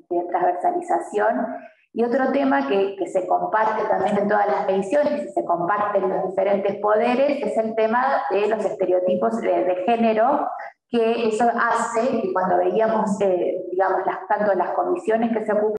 de transversalización. Y otro tema que se comparte también en todas las mediciones y se comparte en los diferentes poderes es el tema de los estereotipos de género, que eso hace que cuando veíamos, digamos, tanto las comisiones que se ocupan